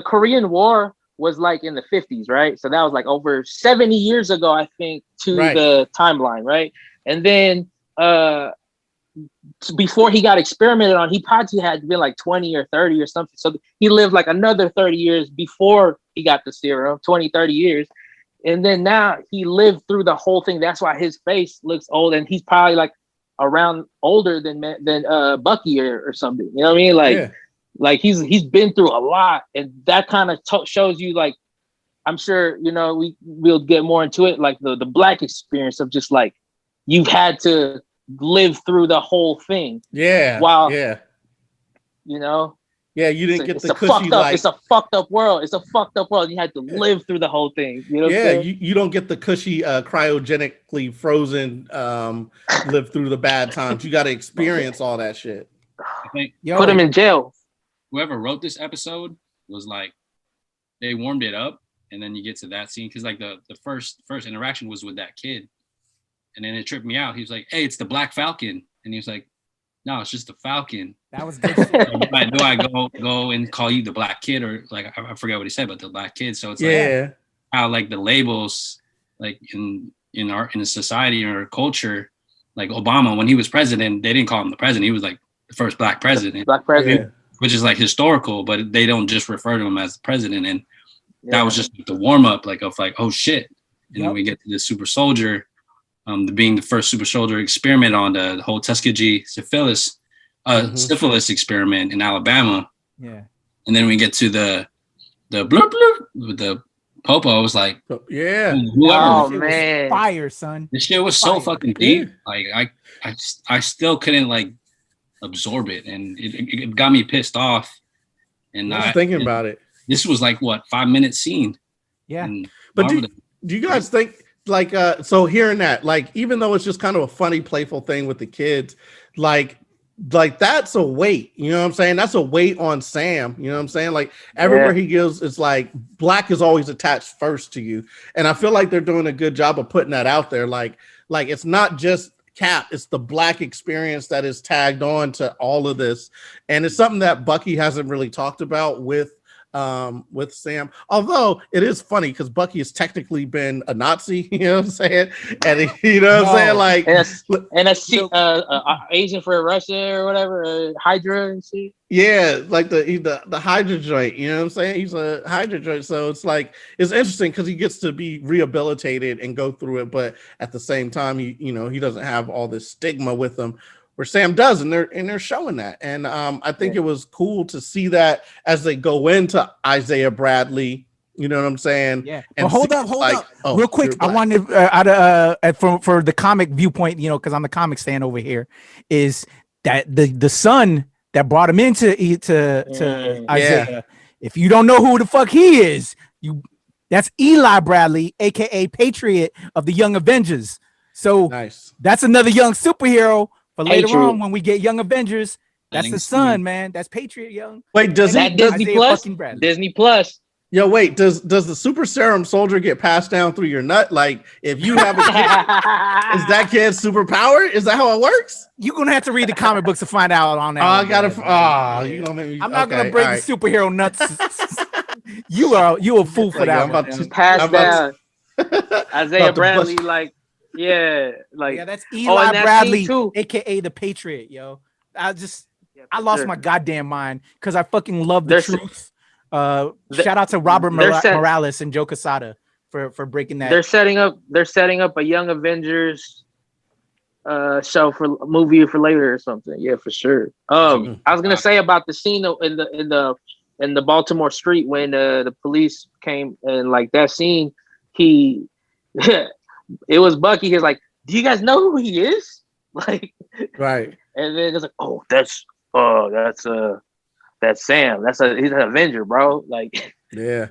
Korean War was like in the 50s, right? So that was like over 70 years ago, I think, to the timeline, right? And then before he got experimented on, he probably had been like 20 or 30 or something. So he lived like another 30 years before he got the serum, 20, 30 years. And then now he lived through the whole thing. That's why his face looks old, and he's probably like around older than Bucky or something. You know what I mean? Like he's been through a lot, and that kind of shows you, like, I'm sure we'll get more into it, like the Black experience of just like you've had to live through the whole thing. Yeah. While you didn't get the cushy it's a fucked up world. It's a fucked up world. You had to live through the whole thing. You know you don't get the cushy cryogenically frozen live through the bad times. You got to experience all that shit. I think put him in jail. Whoever wrote this episode was like, they warmed it up, and then you get to that scene because like the first interaction was with that kid, and then it tripped me out. He was like, "Hey, it's the Black Falcon," and he was like, "No, it's just the Falcon." That was good. Do I go and call you the Black Kid, or like I forgot what he said, but the Black Kid. So it's like how like the labels like in a society or a culture, like Obama when he was president, they didn't call him the president. He was like the first Black president. Black president. Yeah. Which is like historical, but they don't just refer to him as the president. And that was just the warm up, of oh shit. And then we get to the super soldier, being the first super soldier experiment on the whole Tuskegee syphilis experiment in Alabama. Yeah. And then we get to the bloop bloop with the Popo. Was like, oh man, fire, son. This shit was so fucking deep. Like I still couldn't like absorb it, and it got me pissed off. And I was thinking about it. This was like what 5-minute scene. Yeah. But do you guys think so hearing that, like, even though it's just kind of a funny, playful thing with the kids, like like that's a weight, you know what I'm saying? That's a weight on Sam, you know what I'm saying? Like everywhere he goes, it's like black is always attached first to you. And I feel like they're doing a good job of putting that out there. Like it's not just Cap, it's the black experience that is tagged on to all of this. And it's something that Bucky hasn't really talked about with Sam, although it is funny because Bucky has technically been a Nazi, you know what I'm saying, and you know what I'm saying, like agent for Russia or whatever, Hydra and shit. Yeah, like the Hydra joint, you know what I'm saying? He's a Hydra joint, so it's like it's interesting because he gets to be rehabilitated and go through it, but at the same time, he doesn't have all this stigma with him. Where Sam does, and they're showing that, and I think it was cool to see that as they go into Isaiah Bradley. You know what I'm saying? Yeah. And hold up, real quick. I wanted for the comic viewpoint, because I'm the comic stand over here, is that the son that brought him into Isaiah. If you don't know who the fuck he is, that's Eli Bradley, aka Patriot of the Young Avengers. So nice. That's another young superhero. But later on, when we get Young Avengers, that's the son, man. That's Patriot Young. Wait, does that Disney Plus? Disney Plus. Yo, wait, does the super serum soldier get passed down through your nut? Like, if you have a kid, is that kid's superpower? Is that how it works? You're gonna have to read the comic books to find out on that. You gonna make me. I'm not gonna break the superhero nuts. you a fool for that. I'm about to pass down Isaiah Bradley, that's Eli Bradley, aka the Patriot, yo. I lost my goddamn mind because I fucking love the truth. Shout out to Robert Morales and Joe Quesada for breaking that. They're setting up a Young Avengers show for a movie for later or something. Yeah, for sure. I was gonna say about the scene in the Baltimore street when the police came, and like that scene, it was Bucky. He's like, "Do you guys know who he is?" Like, right. And then it's like, "Oh, that's Sam. He's an Avenger, bro." Like, yeah.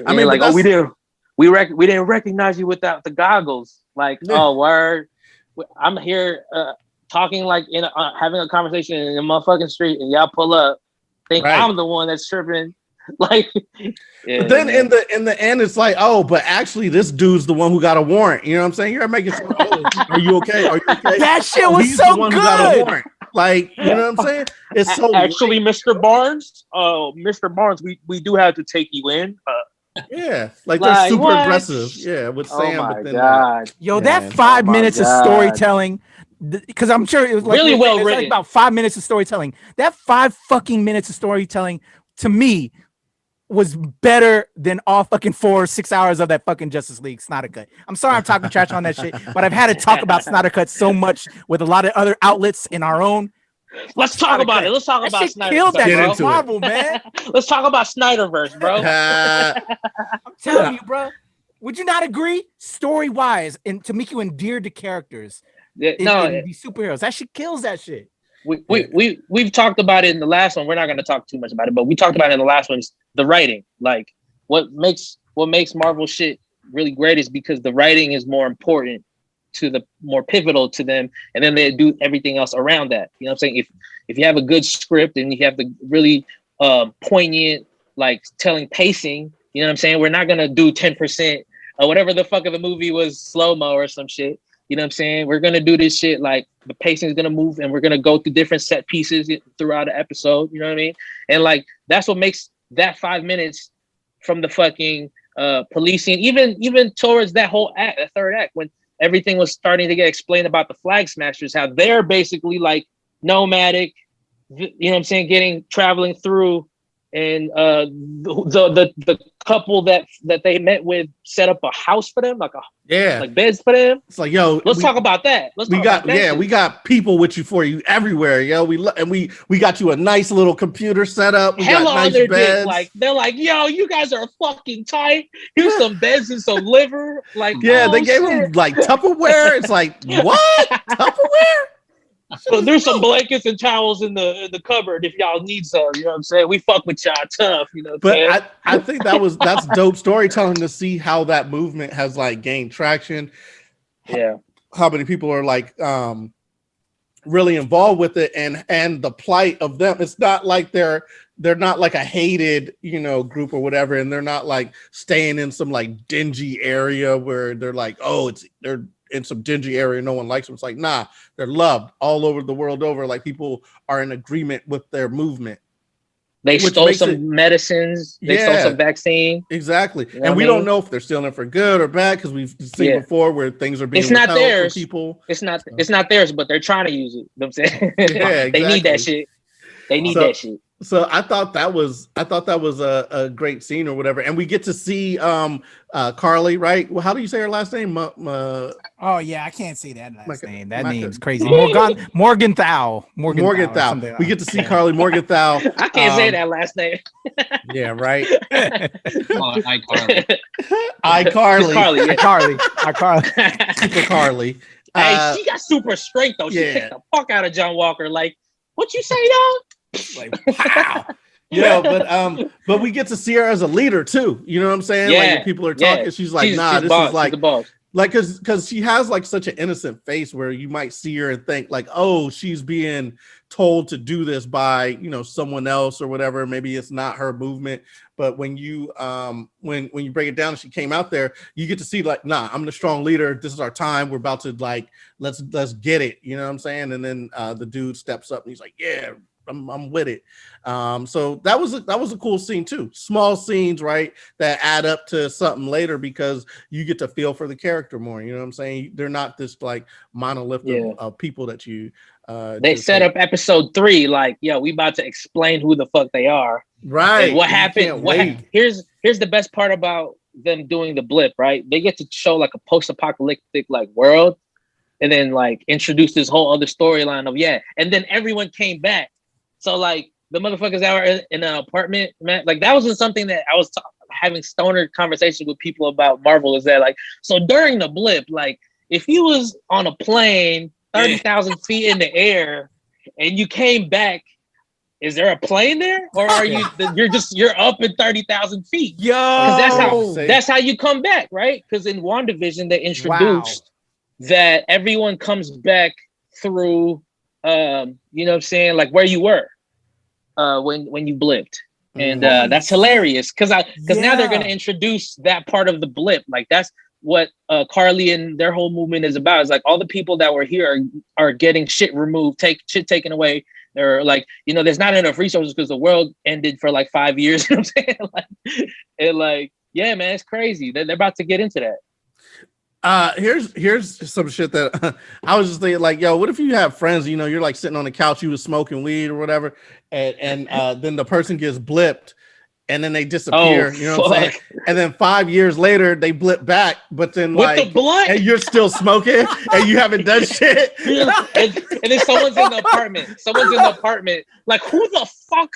I mean, like, we didn't recognize you without the goggles. Like, oh, word. I'm here talking like having a conversation in the motherfucking street, and y'all pull up, think I'm the one that's tripping. Like, but then in the end, it's like, oh, but actually, this dude's the one who got a warrant. You know what I'm saying? You're making sure. Are you okay? Are you okay? That shit was he's so the one good. Who got a warrant. Like, you know what I'm saying? It's so actually, weird. Mr. Barnes. Mr. Barnes, we do have to take you in. Yeah, like they're super aggressive. Yeah, with Sam. Oh my god, that 5 minutes of storytelling. Because I'm sure it was like really well written. Like about 5 minutes of storytelling. That 5 fucking minutes of storytelling to me was better than all fucking 4 or 6 hours of that fucking Justice League Snyder Cut. I'm sorry I'm talking trash on that shit, but I've had to talk about Snyder Cut so much with a lot of other outlets in our own. Let's talk about it. Let's talk about Snyder. Killed that Marvel, man. Let's talk about Snyderverse, bro. I'm telling you, bro. Would you not agree? Story-wise, and to make you endear to characters, these superheroes, that shit kills that shit. We've talked about it in the last one. We're not going to talk too much about it, but we talked about it in the last one. The writing, like what makes Marvel shit really great is because the writing is more important more pivotal to them, and then they do everything else around that. You know what I'm saying? If you have a good script and you have the really poignant, like telling pacing, you know what I'm saying? We're not gonna do 10% or whatever the fuck of the movie was slow-mo or some shit. You know what I'm saying? We're gonna do this shit like the pacing is gonna move, and we're gonna go through different set pieces throughout the episode. You know what I mean? And like that's what makes that 5 minutes from the fucking policing, even towards that whole act, the third act, when everything was starting to get explained about the Flag Smashers, how they're basically like nomadic, you know what I'm saying, traveling through, and the couple that they met with set up a house for them, like beds for them. It's like, yo, let's talk about that. We got people with you for you everywhere, yo. We got you a nice little computer setup. We got nice beds. Like they're like, yo, you guys are fucking tight. Here's some beds and some liver. Like, they gave them like Tupperware. It's like, what? Tupperware? So there's some blankets and towels in the cupboard if y'all need some. You know what I'm saying? We fuck with y'all tough. You know. But I think that's dope storytelling to see how that movement has like gained traction. Yeah. How many people are like really involved with it, and the plight of them. It's not like they're not like a hated, group or whatever, and they're not like staying in some like dingy area where they're like, oh, they're in some dingy area, no one likes them. It's like, nah, they're loved all over the world over. Like people are in agreement with their movement. They stole some medicines. They stole some vaccine. Exactly. And we don't know if they're stealing for good or bad, because we've seen before where things are being it's not theirs. People. It's not theirs, but they're trying to use it. You know what I'm saying? Yeah, exactly. They need that shit. They need that shit. So I thought that was a great scene or whatever, and we get to see Carly, right? Well, how do you say her last name? Oh yeah, I can't say that last name. That name's crazy. Morgenthau. Morgenthau. We get to see Carly Morgenthau. I can't say that last name. Yeah, right. iCarly. Super Carly. Hey, she got super strength though. She kicked the fuck out of John Walker. Like, what you say, dog? Like, wow. But we get to see her as a leader too. You know what I'm saying? Yeah. Like when people are talking, she's like, this is like the boss. Like, because she has like such an innocent face where you might see her and think like, oh, she's being told to do this by someone else or whatever. Maybe it's not her movement. But when you when you break it down and she came out there, you get to see like, nah, I'm the strong leader. This is our time. We're about to like let's get it. You know what I'm saying? And then the dude steps up and he's like, yeah, I'm with it. So that was a cool scene too. Small scenes, right, that add up to something later because you get to feel for the character more. You know what I'm saying? They're not this like monolith of people that you. They set up episode 3 like, yo, we about to explain who the fuck they are. Right. And what happened? Here's the best part about them doing the blip. Right, they get to show like a post-apocalyptic like world, and then like introduce this whole other storyline of and then everyone came back. So like the motherfuckers that were in an apartment, man, like that wasn't something that I was having stoner conversations with people about Marvel. Is that like, so during the blip, like if you was on a plane 30,000 feet in the air and you came back, is there a plane there, or are you're up in 30,000 feet? Yo, that's how you come back, right? Because in WandaVision they introduced that everyone comes back through. You know what I'm saying? Like where you were when you blipped. And that's hilarious because now they're going to introduce that part of the blip. Like that's what Carly and their whole movement is about. It's like all the people that were here are getting shit removed, shit taken away. They're like, there's not enough resources because the world ended for like 5 years. You know what I'm saying? Yeah, man, it's crazy. They're about to get into that. Here's some shit that I was just thinking, like, yo, what if you have friends, you're like sitting on the couch, you was smoking weed or whatever, and then the person gets blipped and then they disappear, what I'm saying? And then 5 years later they blip back, but then with the blunt, and you're still smoking and you haven't done shit. and then someone's in the apartment. Like, who the fuck?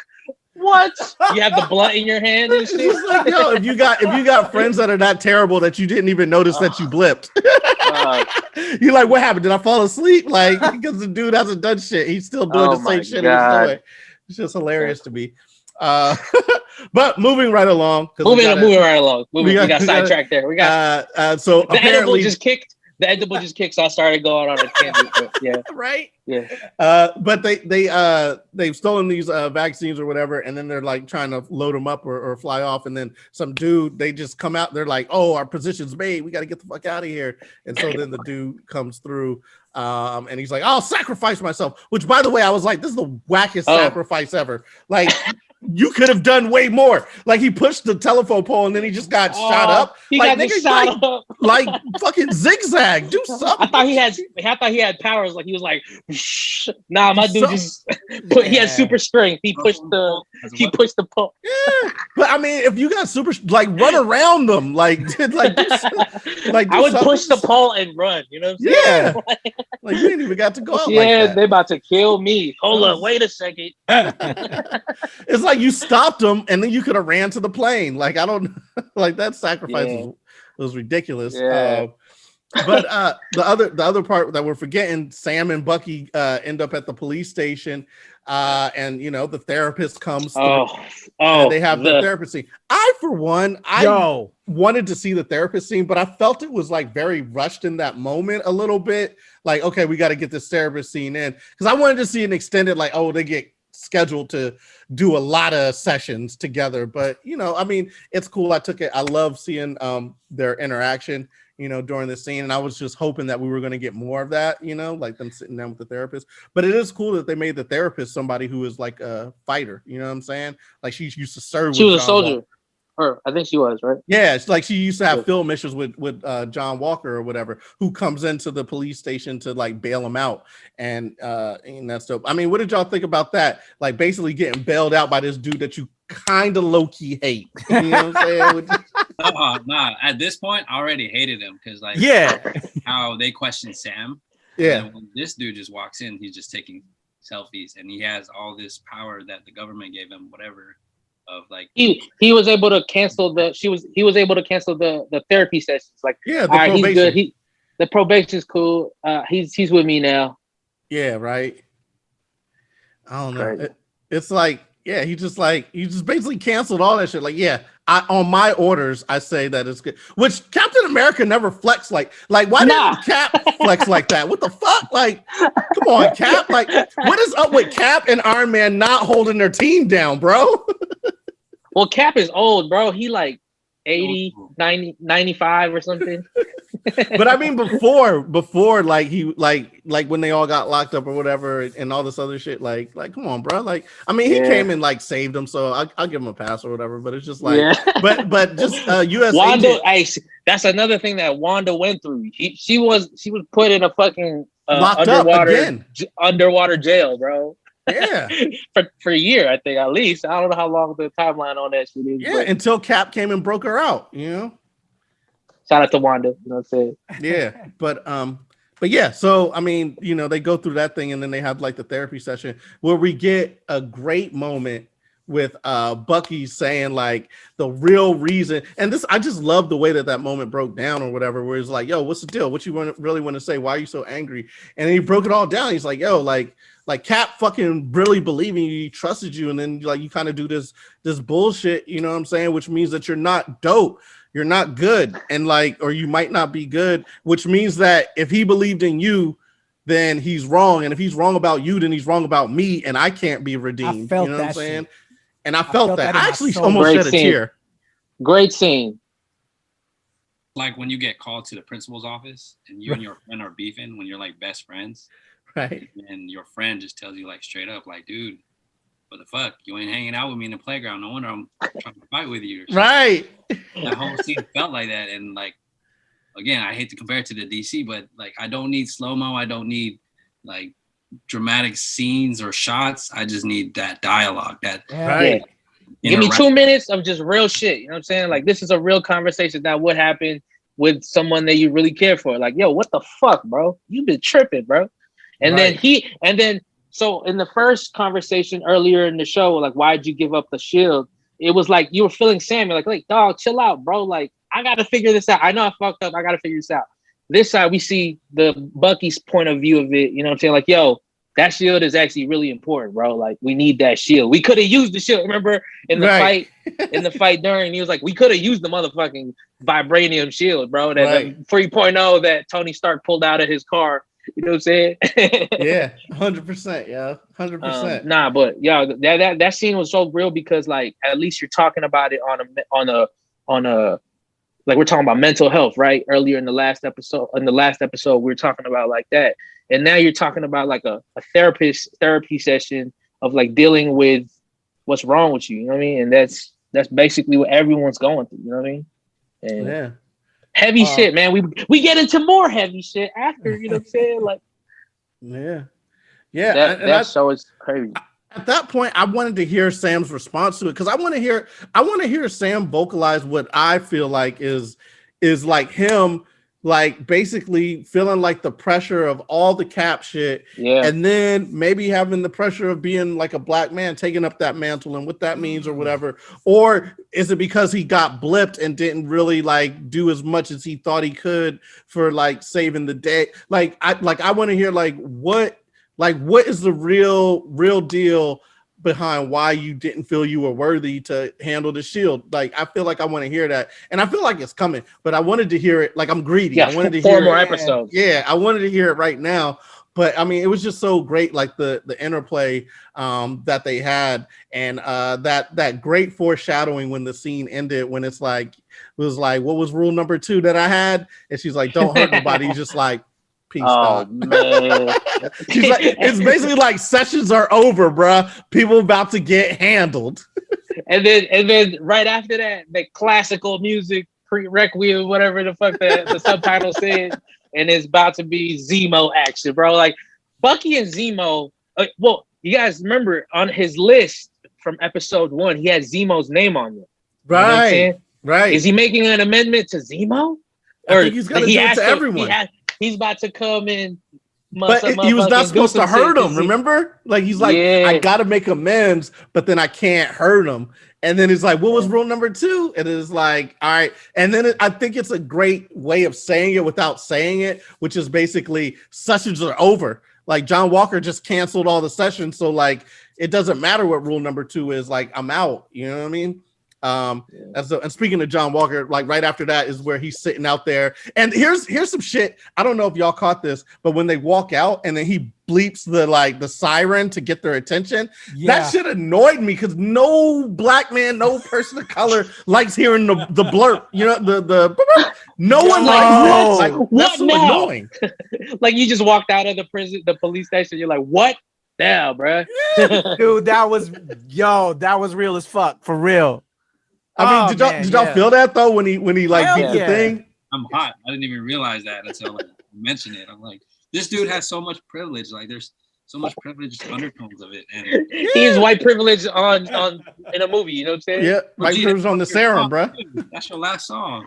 What? You have the blunt in your hand and shit? It's like, yo, if you got friends that are that terrible that you didn't even notice that you blipped. You're like, what happened? Did I fall asleep? Like, because the dude hasn't done shit. He's still doing the same shit. It's just hilarious to me. But moving right along. We got sidetracked there. We got so the edible just kicked. The edible just kicked, so I started going on a tangent. Yeah. Right? Yeah. But they've stolen these vaccines or whatever, and then they're like trying to load them up or fly off, and then some dude, they just come out, they're like, oh, our position's made, we got to get the fuck out of here. And so then the dude comes through and he's like, I'll sacrifice myself, which by the way, I was like, this is the wackest sacrifice ever. Like, you could have done way more. Like he pushed the telephone pole and then he just got shot up. Like fucking zigzag. Do something. I thought he had powers. Like he was like, nah, my dude just he had super strength. He pushed the pole. Yeah, but I mean, if you got super, like run around them, like I would push the pole and run. You know what I'm saying? Yeah. Like you ain't even got to go out. Yeah, they about to kill me. Hold up, wait a second. It's like you stopped them and then you could have ran to the plane. Like I don't like that sacrifice was ridiculous. Yeah. But the other part that we're forgetting, Sam and Bucky end up at the police station. And you know, the therapist comes Oh, and they have the therapist scene. I, for one, wanted to see the therapist scene, but I felt it was like very rushed in that moment a little bit. Like, okay, we got to get this therapist scene in, because I wanted to see an extended, like, oh, they get scheduled to do a lot of sessions together. But you know, I mean, it's cool. I love seeing their interaction, you know, during the scene, and I was just hoping that we were going to get more of that, you know, like them sitting down with the therapist. But it is cool that they made the therapist somebody who is like a fighter, you know what I'm saying? Like, she used to serve. She was a soldier. I think she was, right? Yeah, it's like she used to have film missions with John Walker or whatever, who comes into the police station to like bail him out, and that's dope. I mean, what did y'all think about that? Like, basically getting bailed out by this dude that you kind of low key hate. You know what I'm saying? Nah. At this point, I already hated him because, like, how they questioned Sam. Yeah. And when this dude just walks in, he's just taking selfies, and he has all this power that the government gave him, whatever. Of like he was able to cancel he was able to cancel the therapy sessions. Like, yeah, the probation. He's good. The probation's cool. He's with me now. Yeah, right. I don't know. It's like, yeah, he just basically canceled all that shit. Like, yeah, on my orders, I say that it's good. Which Captain America never flexed like why didn't Cap flex like that? What the fuck? Like, come on, Cap. Like, what is up with Cap and Iron Man not holding their team down, bro? Well, Cap is old, bro. He like 80, 90, 95 or something. But I mean, before like he like when they all got locked up or whatever and all this other shit, like come on, bro. Like, I mean, he came and like saved them, so I'll give him a pass or whatever. But it's just like, but just U.S. Wanda. That's another thing that Wanda went through. She was put in a fucking underwater jail, bro. Yeah, for a year, I think, at least. I don't know how long the timeline on that shit is. Yeah, until Cap came and broke her out, you know. Shout out to Wanda, you know what I'm saying? Yeah, but yeah, so I mean, you know, they go through that thing and then they have like the therapy session where we get a great moment with Bucky saying like the real reason, and this, I just love the way that moment broke down or whatever, where it's like, yo, what's the deal? What you really want to say? Why are you so angry? And then he broke it all down. He's like, yo, like Cap fucking really believing you, he trusted you, and then like you kind of do this bullshit, you know what I'm saying? Which means that you're not dope, you're not good, and like, or you might not be good, which means that if he believed in you, then he's wrong, and if he's wrong about you, then he's wrong about me, and I can't be redeemed. You know what I'm saying? Shit. And I felt that. I actually almost shed a tear. Great scene. Like when you get called to the principal's office and you and your friend are beefing when you're like best friends. Right. And your friend just tells you like straight up, like, dude, what the fuck? You ain't hanging out with me in the playground. No wonder I'm trying to fight with you. Right. That whole scene felt like that. And like, again, I hate to compare it to the DC, but like, I don't need slow-mo. I don't need like dramatic scenes or shots. I just need that dialogue. Right. Give me 2 minutes of just real shit. You know what I'm saying? Like, this is a real conversation that would happen with someone that you really care for. Like, yo, what the fuck, bro? You've been tripping, bro. And then so in the first conversation earlier in the show, like, why'd you give up the shield? It was like you were feeling Sam. You're like, dog, chill out, bro. Like, I gotta figure this out. I know I fucked up. I gotta figure this out. This side, we see the Bucky's point of view of it. You know what I'm saying? Like, yo, that shield is actually really important, bro. Like, we need that shield. We could have used the shield. Remember in the fight during, he was like, we could have used the motherfucking vibranium shield, bro. That 3.0 that Tony Stark pulled out of his car. You know what I'm saying? Yeah, 100%. Yeah, 100%. Nah, but yeah, that scene was so real because like at least you're talking about it on a like we're talking about mental health, right? Earlier in the last episode, we were talking about like that, and now you're talking about like a therapy session of like dealing with what's wrong with you. You know what I mean? And that's basically what everyone's going through. You know what I mean? And yeah. Heavy shit, man. We get into more heavy shit after, you know what I'm saying? Like, yeah. That show is crazy. At that point, I wanted to hear Sam's response to it because I want to hear Sam vocalize what I feel like is like him, like basically feeling like the pressure of all the Cap shit, and then maybe having the pressure of being like a black man taking up that mantle and what that means or whatever. Or is it because he got blipped and didn't really like do as much as he thought he could for like saving the day? I want to hear like what Like, what is the real deal behind why you didn't feel you were worthy to handle the shield? Like, I feel like I want to hear that, and I feel like it's coming, but I wanted to hear it. Like, I'm greedy. Yeah, I wanted to four hear more it. episodes. Yeah, I wanted to hear it right now. But I mean, it was just so great, like the interplay that they had, and that great foreshadowing when the scene ended, when it's like, it was like, what was rule number 2 that I had? And she's like, don't hurt nobody. He's just like, peace, oh dog. man. She's like, it's basically like sessions are over, bruh. People about to get handled. and then right after that, the classical music, Requiem, whatever the fuck the subtitle said, and it's about to be Zemo action, bro. Like Bucky and Zemo. Well, you guys remember on his list from episode 1, he had Zemo's name on it. Right. You know right. Is he making an amendment to Zemo? Or I think he's gonna do it to everyone. He's about to come in. But he was not supposed to hurt him, remember? Like, he's like, I gotta make amends, but then I can't hurt him. And then it's like, what was rule number 2? And it's like, all right. And then I think it's a great way of saying it without saying it, which is basically sessions are over. Like, John Walker just canceled all the sessions. So like, it doesn't matter what rule number 2 is. Like, I'm out. You know what I mean? And speaking of John Walker, like right after that is where he's sitting out there. And here's some shit. I don't know if y'all caught this, but when they walk out and then he bleeps the siren to get their attention, that shit annoyed me because no black man, no person of color likes hearing the blurp. You know, the no one likes it. Like, what so now? Annoying. Like, you just walked out of the police station. You're like, what now, bro? Dude, that was real as fuck, for real. I mean, did y'all feel that though when he like beat the thing? I'm hot. I didn't even realize that until like you mentioned it. I'm like, this dude has so much privilege. Like, there's so much privileged undertones of it. And he's white privilege on in a movie. You know what I'm saying? Yeah, white privilege on the serum, bro. That's your last song.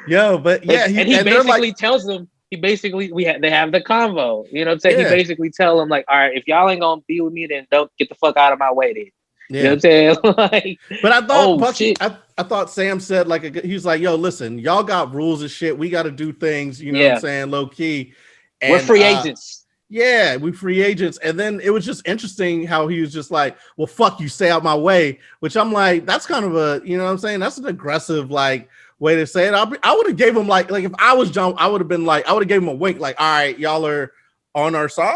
Yo, but yeah, he basically tells them. They have the convo. You know what I'm saying? Yeah. He basically tell them like, all right, if y'all ain't gonna be with me, then don't get the fuck out of my way. Then. Yeah. You know what I'm saying? Like, but I thought Bucky, I thought Sam said like he was like, yo, listen, y'all got rules and shit. We got to do things, you know what I'm saying, low key. And, we're free agents. Yeah, we free agents. And then it was just interesting how he was just like, well, fuck you, stay out my way. Which I'm like, that's kind of a, you know what I'm saying? That's an aggressive like way to say it. I would have gave him like if I was John, I would have been like, I would have gave him a wink, like, all right, y'all are on our side.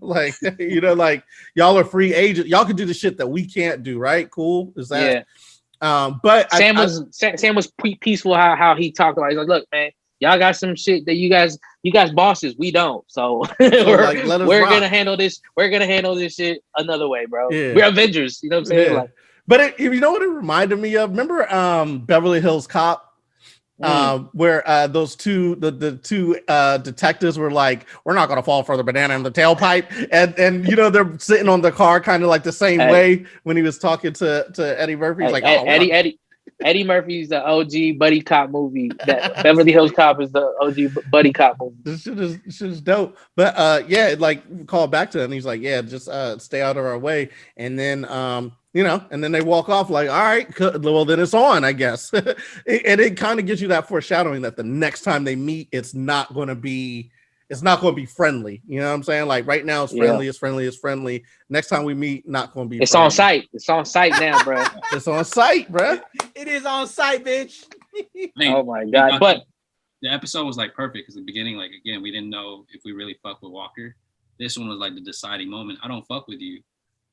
Like, you know, like y'all are free agent. Y'all can do the shit that we can't do, right? Cool. Is that but Sam was peaceful how he talked about it. He's like, look, man, y'all got some shit that you guys bosses, we don't. So we're gonna handle this. We're gonna handle this shit another way, bro. Yeah. We're Avengers, you know what I'm saying? Yeah. Like, but you know what it reminded me of? Remember Beverly Hills Cop? Where those two detectives were like, we're not gonna fall for the banana in the tailpipe, and you know they're sitting on the car kind of like the same way when he was talking to Eddie Murphy. He's like, Eddie Murphy's the OG buddy cop movie. That Beverly Hills Cop is the OG buddy cop movie. This shit is dope. But like call back to him. He's like, yeah, just stay out of our way, and then you know, and then they walk off like, all right, well, then it's on, I guess. And it kind of gives you that foreshadowing that the next time they meet, it's not going to be friendly. You know what I'm saying? Like right now, it's friendly. Next time we meet, not going to be. It's friendly. On site. It's on site now, bro. It's on site, bro. It is on site, bitch. Oh my god! But the episode was like perfect because the beginning, like again, we didn't know if we really fuck with Walker. This one was like the deciding moment. I don't fuck with you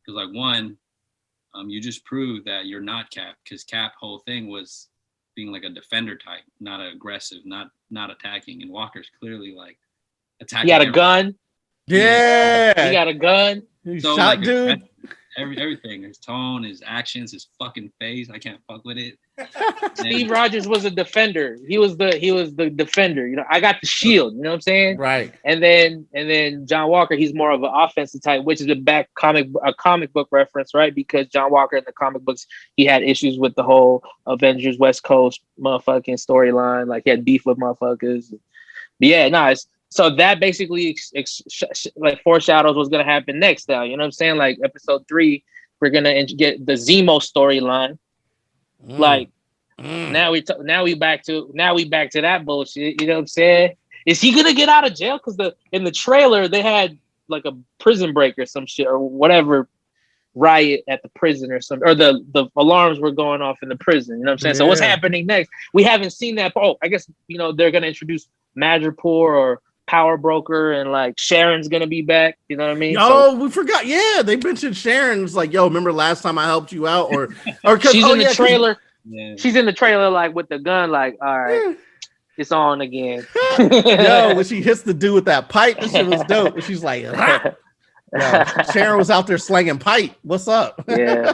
because like one. You just proved that you're not Cap, because Cap whole thing was being like a defender type, not aggressive, not attacking. And Walker's clearly like attacking. He got a gun. Yeah, he got a gun. So shot, like, dude. Everything, his tone, his actions, his fucking face. I can't fuck with it. Steve Rogers was a defender. He was the defender. You know, I got the shield. You know what I'm saying? Right. And then John Walker, he's more of an offensive type, which is a comic book reference, right? Because John Walker in the comic books, he had issues with the whole Avengers West Coast motherfucking storyline. Like he had beef with motherfuckers. But yeah, nice. So that basically like foreshadows what's gonna happen next. Now, you know what I'm saying? Like episode 3, we're gonna get the Zemo storyline. Like now we back to that bullshit. You know what I'm saying? is he gonna get out of jail? Because in the trailer they had like a prison break or some shit or whatever riot at the prison or something, or the alarms were going off in the prison. You know what I'm saying? So what's happening next? We haven't seen that. Oh, I guess they're gonna introduce Madripoor or Power Broker, and like Sharon's gonna be back. You know what I mean? We forgot. Yeah, they mentioned Sharon's like, yo, remember last time I helped you out, or she's in the trailer. Yeah. She's in the trailer like with the gun, like, all right, it's on again. Yo, when she hits the dude with that pipe, this shit was dope. And she's like, yo, Sharon was out there slanging pipe. What's up? Yeah.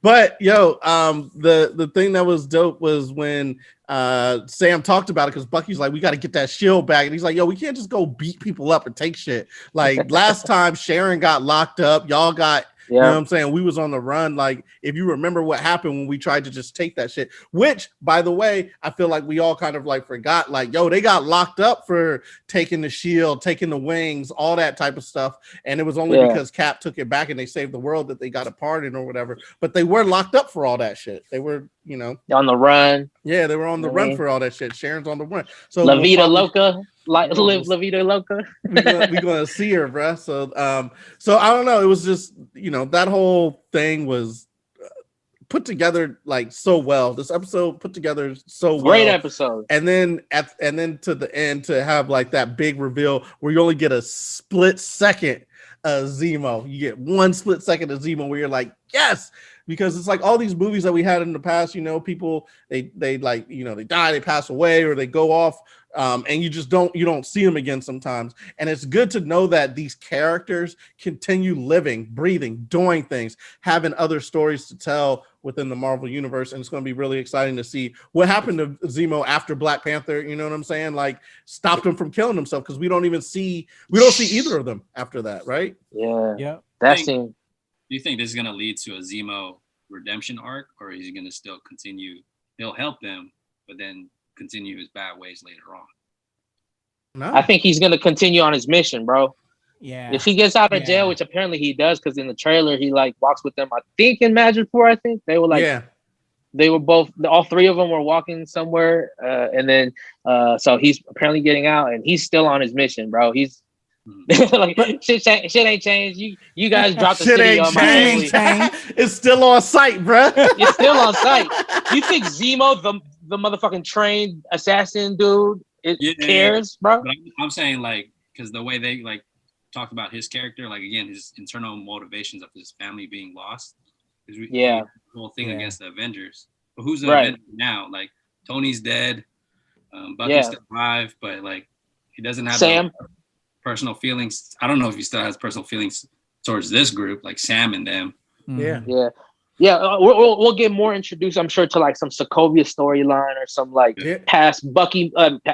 But the thing that was dope was when Sam talked about it, because Bucky's like, we got to get that shield back, and he's like, yo, we can't just go beat people up and take shit. Like last time Sharon got locked up, y'all got. You know what I'm saying? We was on the run. Like, if you remember what happened when we tried to just take that shit, which, by the way, I feel like we all kind of like forgot, like, yo, they got locked up for taking the shield, taking the wings, all that type of stuff. And it was only because Cap took it back and they saved the world that they got a pardon or whatever. But they were locked up for all that shit. They were, on the run. Yeah, they were on the run for all that shit. Sharon's on the run. So La Vida Loca. Like live La Vida Loca. We're gonna see her, bruh. So I don't know. It was just that whole thing was put together like so well. This episode put together so well. Great episode. And then to the end to have like that big reveal where you only get a split second of Zemo. You get one split second of Zemo where you're like, yes. Because it's like all these movies that we had in the past, people they like they die, they pass away, or they go off, and you don't see them again sometimes. And it's good to know that these characters continue living, breathing, doing things, having other stories to tell within the Marvel universe. And it's going to be really exciting to see what happened to Zemo after Black Panther. You know what I'm saying? Like stopped him from killing himself, because we don't see either of them after that, right? Yeah. That scene. Do you think this is going to lead to a Zemo redemption arc, or is he going to still continue? He'll help them, but then continue his bad ways later on. No. I think he's going to continue on his mission, bro. Yeah. If he gets out of jail, which apparently he does, because in the trailer he like walks with them. I think in Madripoor, I think they were like, they were both. All three of them were walking somewhere, and then so he's apparently getting out, and he's still on his mission, bro. He's like shit ain't changed. You guys dropped the city on my family. It's still on site, bro. It's still on site. You think Zemo, the motherfucking trained assassin dude, cares, bro? But I'm saying like, because the way they like talked about his character, like again, his internal motivations of his family being lost. The whole thing against the Avengers. But who's the Avenger now? Like Tony's dead, Bucky's still alive, but like he doesn't have Sam. Personal feelings. I don't know if he still has personal feelings towards this group, like Sam and them. We'll get more introduced, I'm sure, to like some Sokovia storyline or some like past Bucky,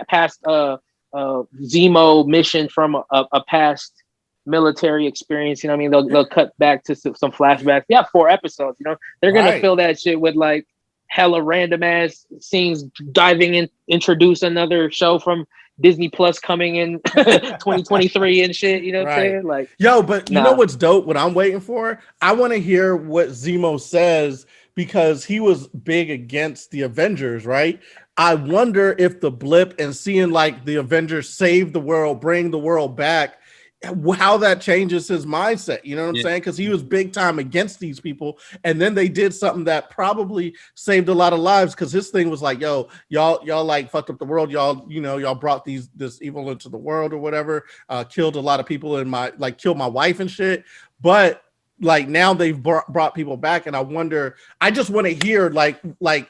past Zemo mission from a past military experience. You know what I mean? They'll cut back to some flashbacks. 4 episodes. They're gonna fill that shit with like hella random ass scenes, diving in, introduce another show from Disney Plus coming in 2023 and shit, you know what I'm saying? Like, but you know what's dope? What I'm waiting for? I want to hear what Zemo says, because he was big against the Avengers, right? I wonder if the blip and seeing like the Avengers save the world, bring the world back, how that changes his mindset. You know what I'm saying? Because he was big time against these people, and then they did something that probably saved a lot of lives, because his thing was like, yo, y'all like fucked up the world, y'all brought this evil into the world or whatever, killed a lot of people killed my wife and shit. But like now they've brought people back, and I just want to hear like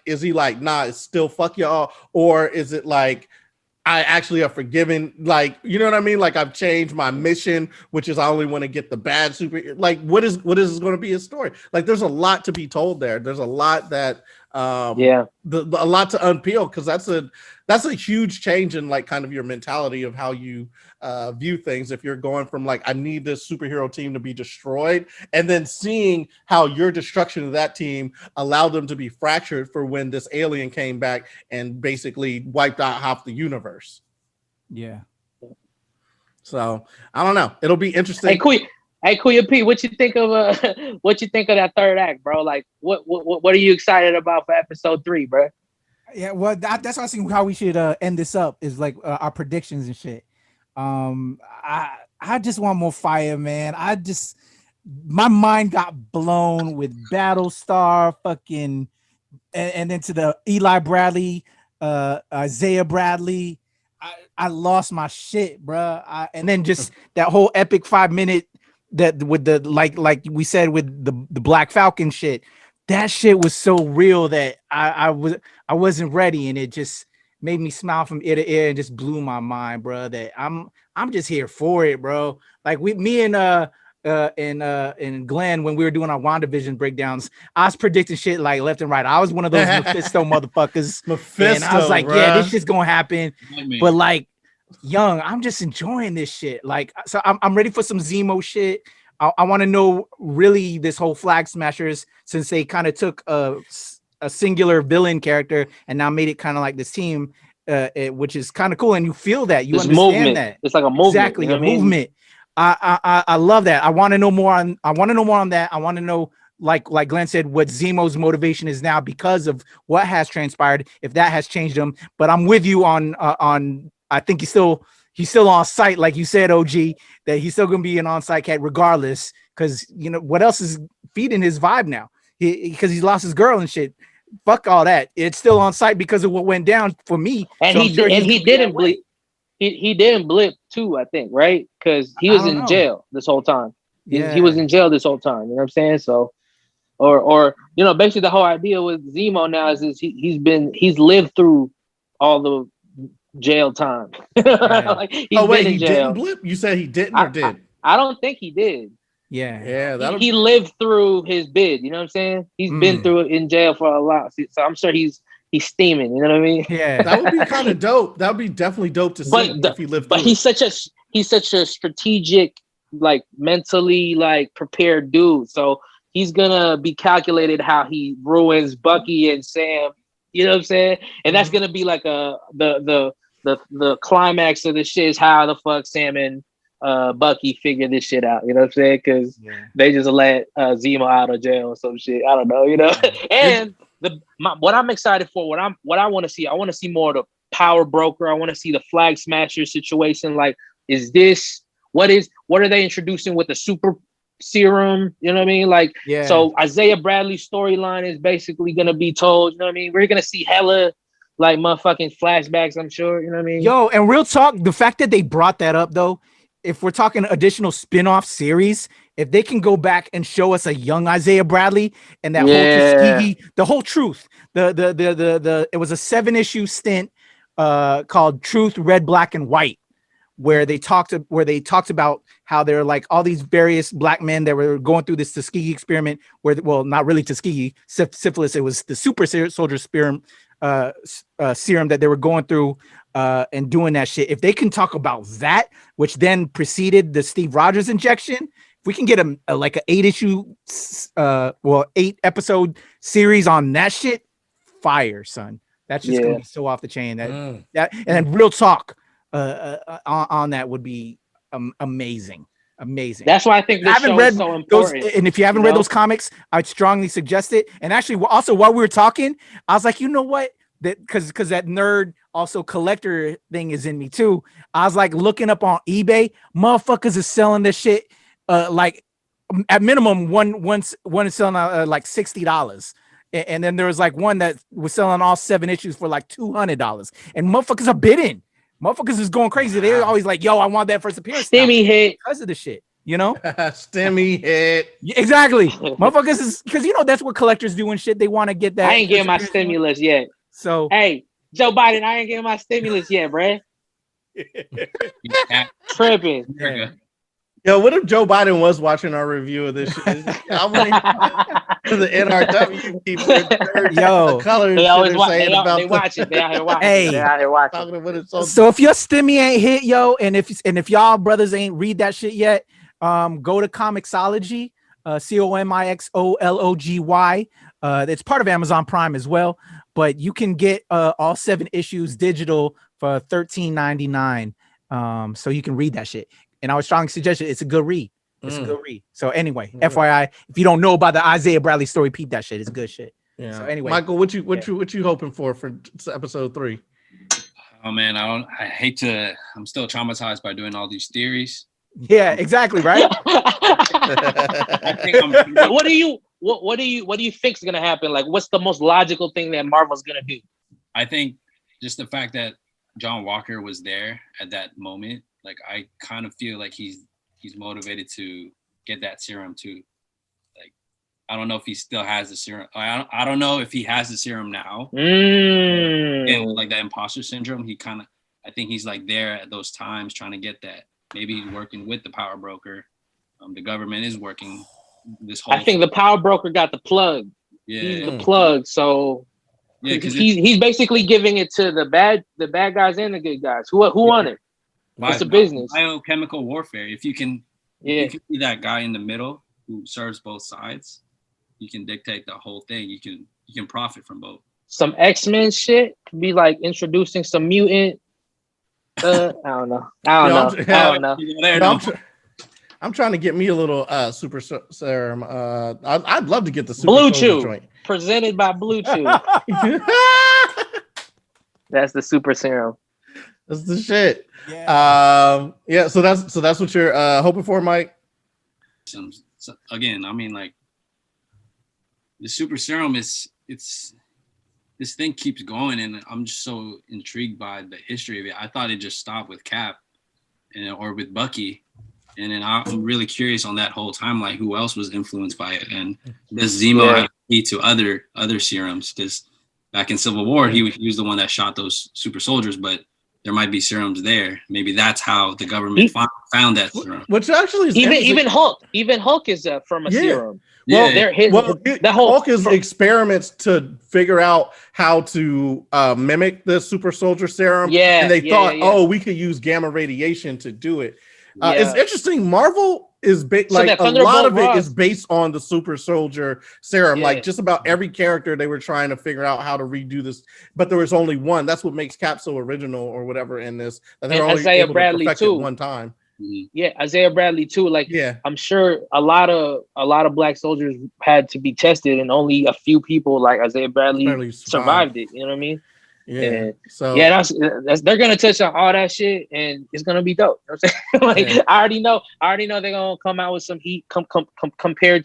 is he like, nah, it's still fuck y'all, or is it like I actually are forgiven, like, you know what I mean? Like I've changed my mission, which is I only want to get the bad super. Like what is going to be his story? Like there's a lot to be told there. There's a lot that a lot to unpeel, because that's a huge change in like kind of your mentality of how you view things. If you're going from like, I need this superhero team to be destroyed, and then seeing how your destruction of that team allowed them to be fractured for when this alien came back and basically wiped out half the universe. Yeah. So I don't know. It'll be interesting. Hey, Kuya P, what you think of that third act, bro? Like, what are you excited about for episode 3, bro? Yeah, well, that's how we should end this up is like our predictions and shit. I just want more fire, man. My mind got blown with Battlestar, fucking, and then to the Eli Bradley, Isaiah Bradley. I lost my shit, bro. And then just that whole epic 5 minute that with the like we said with the Black Falcon shit. That shit was so real that I wasn't ready, and it just made me smile from ear to ear and just blew my mind, bro. That I'm just here for it, bro. Like me and Glenn, when we were doing our WandaVision breakdowns, I was predicting shit like left and right. I was one of those Mephisto motherfuckers. And I was like, yeah, this shit's gonna happen. But like, young, I'm just enjoying this shit. Like, so I'm ready for some Zemo shit. I want to know really this whole Flag Smashers, since they kind of took a singular villain character and now made it kind of like this team, which is kind of cool. And you feel that, you understand movement. That it's like a movement. Exactly, a movement. I love that. I want to know more on. I want to know more on that. I want to know, like Glenn said, what Zemo's motivation is now because of what has transpired. If that has changed him, but I'm with you on. I think he's still on site, like you said, OG. That he's still gonna be an on-site cat regardless, because you know what else is feeding his vibe now. Because he's lost his girl and shit. Fuck all that. It's still on site because of what went down for me. And so he didn't blip. He didn't blip too, I think, right? Because he was in jail this whole time. Yeah. He was in jail this whole time. You know what I'm saying? So, or you know, basically the whole idea with Zemo now is he's lived through all the jail time. Like, he didn't blip? You said he didn't or did? I don't think he did. Yeah. He lived through his bid. You know what I'm saying? He's been through it in jail for a lot. So I'm sure he's steaming. You know what I mean? Yeah, that would be kind of dope. That would be definitely dope to see if he lived. But he's such a strategic, like mentally like prepared dude. So he's gonna be calculated how he ruins Bucky and Sam. You know what I'm saying? And that's gonna be like the climax of the shit is how the fuck Sam and Bucky figure this shit out. You know what I'm saying? Because they just let Zemo out of jail or some shit. I don't know. You know. And what I'm excited for, what I want to see, I want to see more of the power broker. I want to see the Flag Smasher situation. Like, what are they introducing with the super serum? You know what I mean? Like, so Isaiah Bradley's storyline is basically gonna be told. You know what I mean? We're gonna see hella like motherfucking flashbacks, I'm sure. You know what I mean? Yo, and real talk, the fact that they brought that up though, if we're talking additional spin-off series, if they can go back and show us a young Isaiah Bradley and that whole Tuskegee, the whole truth, it was a 7-issue stint called Truth, Red, Black, and White, where they talked about how there are like all these various black men that were going through this Tuskegee experiment, where, well, not really Tuskegee, syphilis, it was the super soldier serum that they were going through and doing that shit. If they can talk about that, which then preceded the Steve Rogers injection, if we can get like an 8-episode series on that shit, fire, son. That's just gonna be so off the chain. And then real talk on that would be amazing. That's why I think this show is so important. And if you haven't read those comics, I'd strongly suggest it. And actually, also while we were talking, I was like, you know what? That because that nerd also collector thing is in me too. I was like looking up on eBay, motherfuckers is selling this shit like at minimum one is selling like $60. And then there was like one that was selling all 7 issues for like $200. And motherfuckers are bidding. Motherfuckers is going crazy. They're always like, yo, I want that first appearance. Stimmy hit. Because of the shit, you know? Stimmy hit. Exactly. Motherfuckers is, because, you know, that's what collectors do and shit. They want to get that. I ain't getting my stimulus yet. So, hey, Joe Biden, I ain't getting my stimulus yet, bruh. Tripping. Yeah. Yo, what if Joe Biden was watching our review of this shit? I want the NRW people. Yo, the colors they always watch. They watch it. They out here watching. Hey, they out here watching. So if your stimmy ain't hit, yo, and if y'all brothers ain't read that shit yet, go to Comixology, COMIXOLOGY. It's part of Amazon Prime as well, but you can get all 7 issues digital for $13.99. So you can read that shit. And I would strongly suggest it. It's a good read. It's a good read. So anyway, FYI, if you don't know about the Isaiah Bradley story, peep that shit. It's good shit. Yeah. So anyway, Michael, what you hoping for episode 3? Oh man, I hate to. I'm still traumatized by doing all these theories. Yeah, exactly, right. I think what do you think is gonna happen? Like, what's the most logical thing that Marvel's gonna do? I think just the fact that John Walker was there at that moment, like I kind of feel like he's motivated to get that serum too. Like, I don't know if he still has the serum. I don't know if he has the serum now. And like that imposter syndrome, I think he's like there at those times trying to get that. Maybe he's working with the power broker. The government is working this whole. I think the power broker got the plug. Yeah, he's the plug. So yeah, because he's basically giving it to the bad guys and the good guys. Who won it? It's a business. Biochemical warfare. If you can see that guy in the middle who serves both sides, you can dictate the whole thing. You can profit from both. Some X-Men shit could be like introducing some mutant. I don't know. I'm trying to get me a little super serum. I'd love to get the super Blue Chew joint presented by Blue Chew. That's the super serum. That's the shit. Yeah. So that's what you're hoping for, Mike. So again, I mean, like the super serum is this thing keeps going, and I'm just so intrigued by the history of it. I thought it just stopped with Cap, or with Bucky, and then I'm really curious on that whole timeline. Who else was influenced by it, and does Zemo have key to other serums? Because back in Civil War, he was the one that shot those super soldiers, but there might be serums there. Maybe that's how the government found that serum. Which actually is even Hulk. Even Hulk is from a serum. Hulk is experiments to figure out how to mimic the super soldier serum. Yeah, and they thought, we could use gamma radiation to do it. It's interesting. Marvel is a lot of it is based on the super soldier serum. Like just about every character, they were trying to figure out how to redo this, but there was only one. That's what makes Cap so original or whatever in this. That they're only Isaiah able Bradley to perfect too. it one time. Yeah, Isaiah Bradley too. Like, I'm sure a lot of black soldiers had to be tested, and only a few people like Isaiah Bradley survived it. You know what I mean? Yeah. And so that's they're gonna touch on all that shit, and it's gonna be dope. You know what I'm saying? I already know they're gonna come out with some heat compared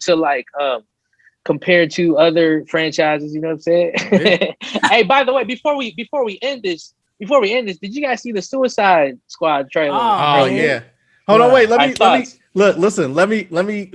to other franchises. You know what I'm saying? Yeah. Hey, by the way, before we end this, did you guys see the Suicide Squad trailer? Oh yeah. Hold on, wait. Let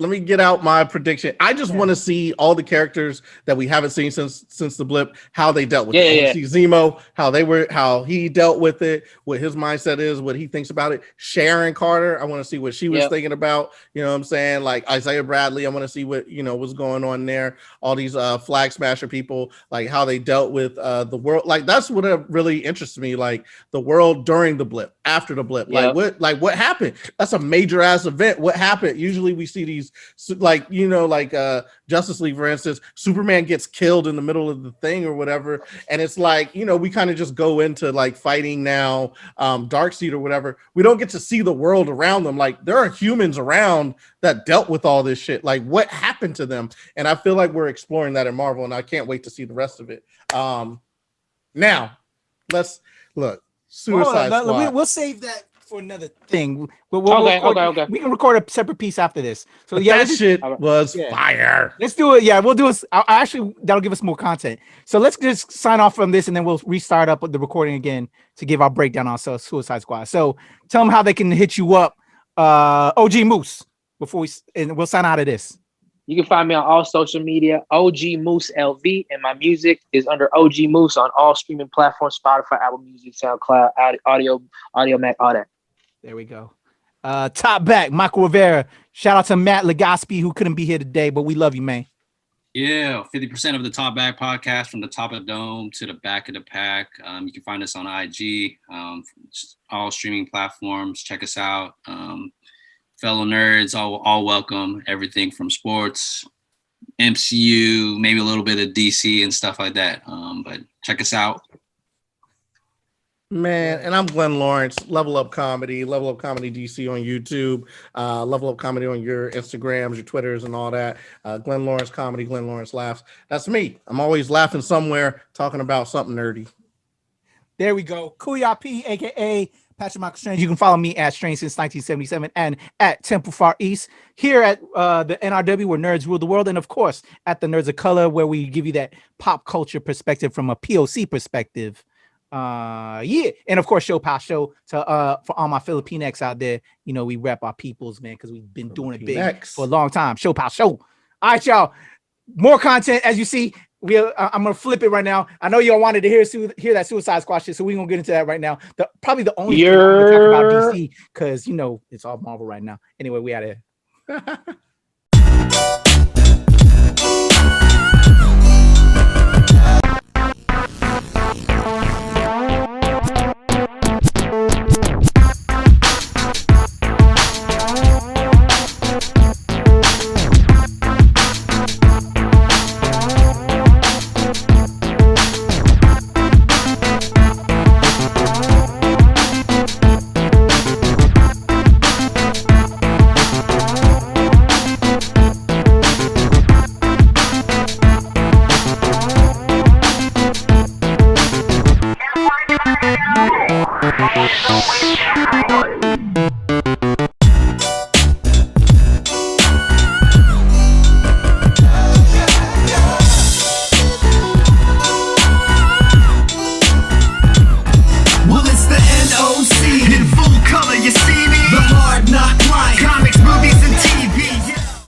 me get out my prediction. I just want to see all the characters that we haven't seen since the blip, how they dealt with it. I want to see Zemo, how he dealt with it, what his mindset is, what he thinks about it. Sharon Carter, I want to see what she was thinking about. You know what I'm saying? Like Isaiah Bradley, I want to see what what's going on there. All these Flag Smasher people, like how they dealt with the world. Like that's what really interests me. Like the world during the blip, after the blip. Like what happened? That's a major ass event. What happened? Usually we see these like Justice League, for instance, Superman gets killed in the middle of the thing or whatever, and it's like we kind of just go into like fighting now, Darkseid or whatever. We don't get to see the world around them. Like there are humans around that dealt with all this shit. Like what happened to them? And I feel like we're exploring that in Marvel, and I can't wait to see the rest of it. Now let's look. Suicide Squad. We'll save that for another thing. Okay. We can record a separate piece after this. So that shit was fire. Let's do it. Yeah, we'll do it. Actually, that'll give us more content. So let's just sign off from this, and then we'll restart up with the recording again to give our breakdown on Suicide Squad. So tell them how they can hit you up, OG Moose, and we'll sign out of this. You can find me on all social media, OG Moose LV, and my music is under OG Moose on all streaming platforms: Spotify, Apple Music, SoundCloud, Audio Mac, all that. There we go. Top back, Michael Rivera. Shout out to Matt Legaspi, who couldn't be here today, but we love you, man. Yeah, 50% of the Top Back podcast, from the top of the dome to the back of the pack. You can find us on IG, all streaming platforms. Check us out. Fellow nerds, all welcome. Everything from sports, MCU, maybe a little bit of DC and stuff like that. But check us out. Man, and I'm Glenn Lawrence, Level Up Comedy DC on YouTube, Level Up Comedy on your Instagrams, your Twitters, and all that. Glenn Lawrence Comedy, Glenn Lawrence Laughs. That's me. I'm always laughing somewhere, talking about something nerdy. There we go. Kuya P, aka Patrick Michael Strange. You can follow me at Strange since 1977 and at Temple Far East. Here at the NRW, where nerds rule the world, and of course at the Nerds of Color, where we give you that pop culture perspective from a POC perspective. And of course Show Pal Show to for all my Filipinx out there. You know, we rep our peoples, man, because we've been doing it big for a long time. Show Pal Show. All right, y'all. More content, as you see. I'm gonna flip it right now. I know y'all wanted to hear that Suicide Squad shit, so we're gonna get into that right now. Probably the only thing I'm gonna talk about DC, because you know it's all Marvel right now. Anyway, we out of here.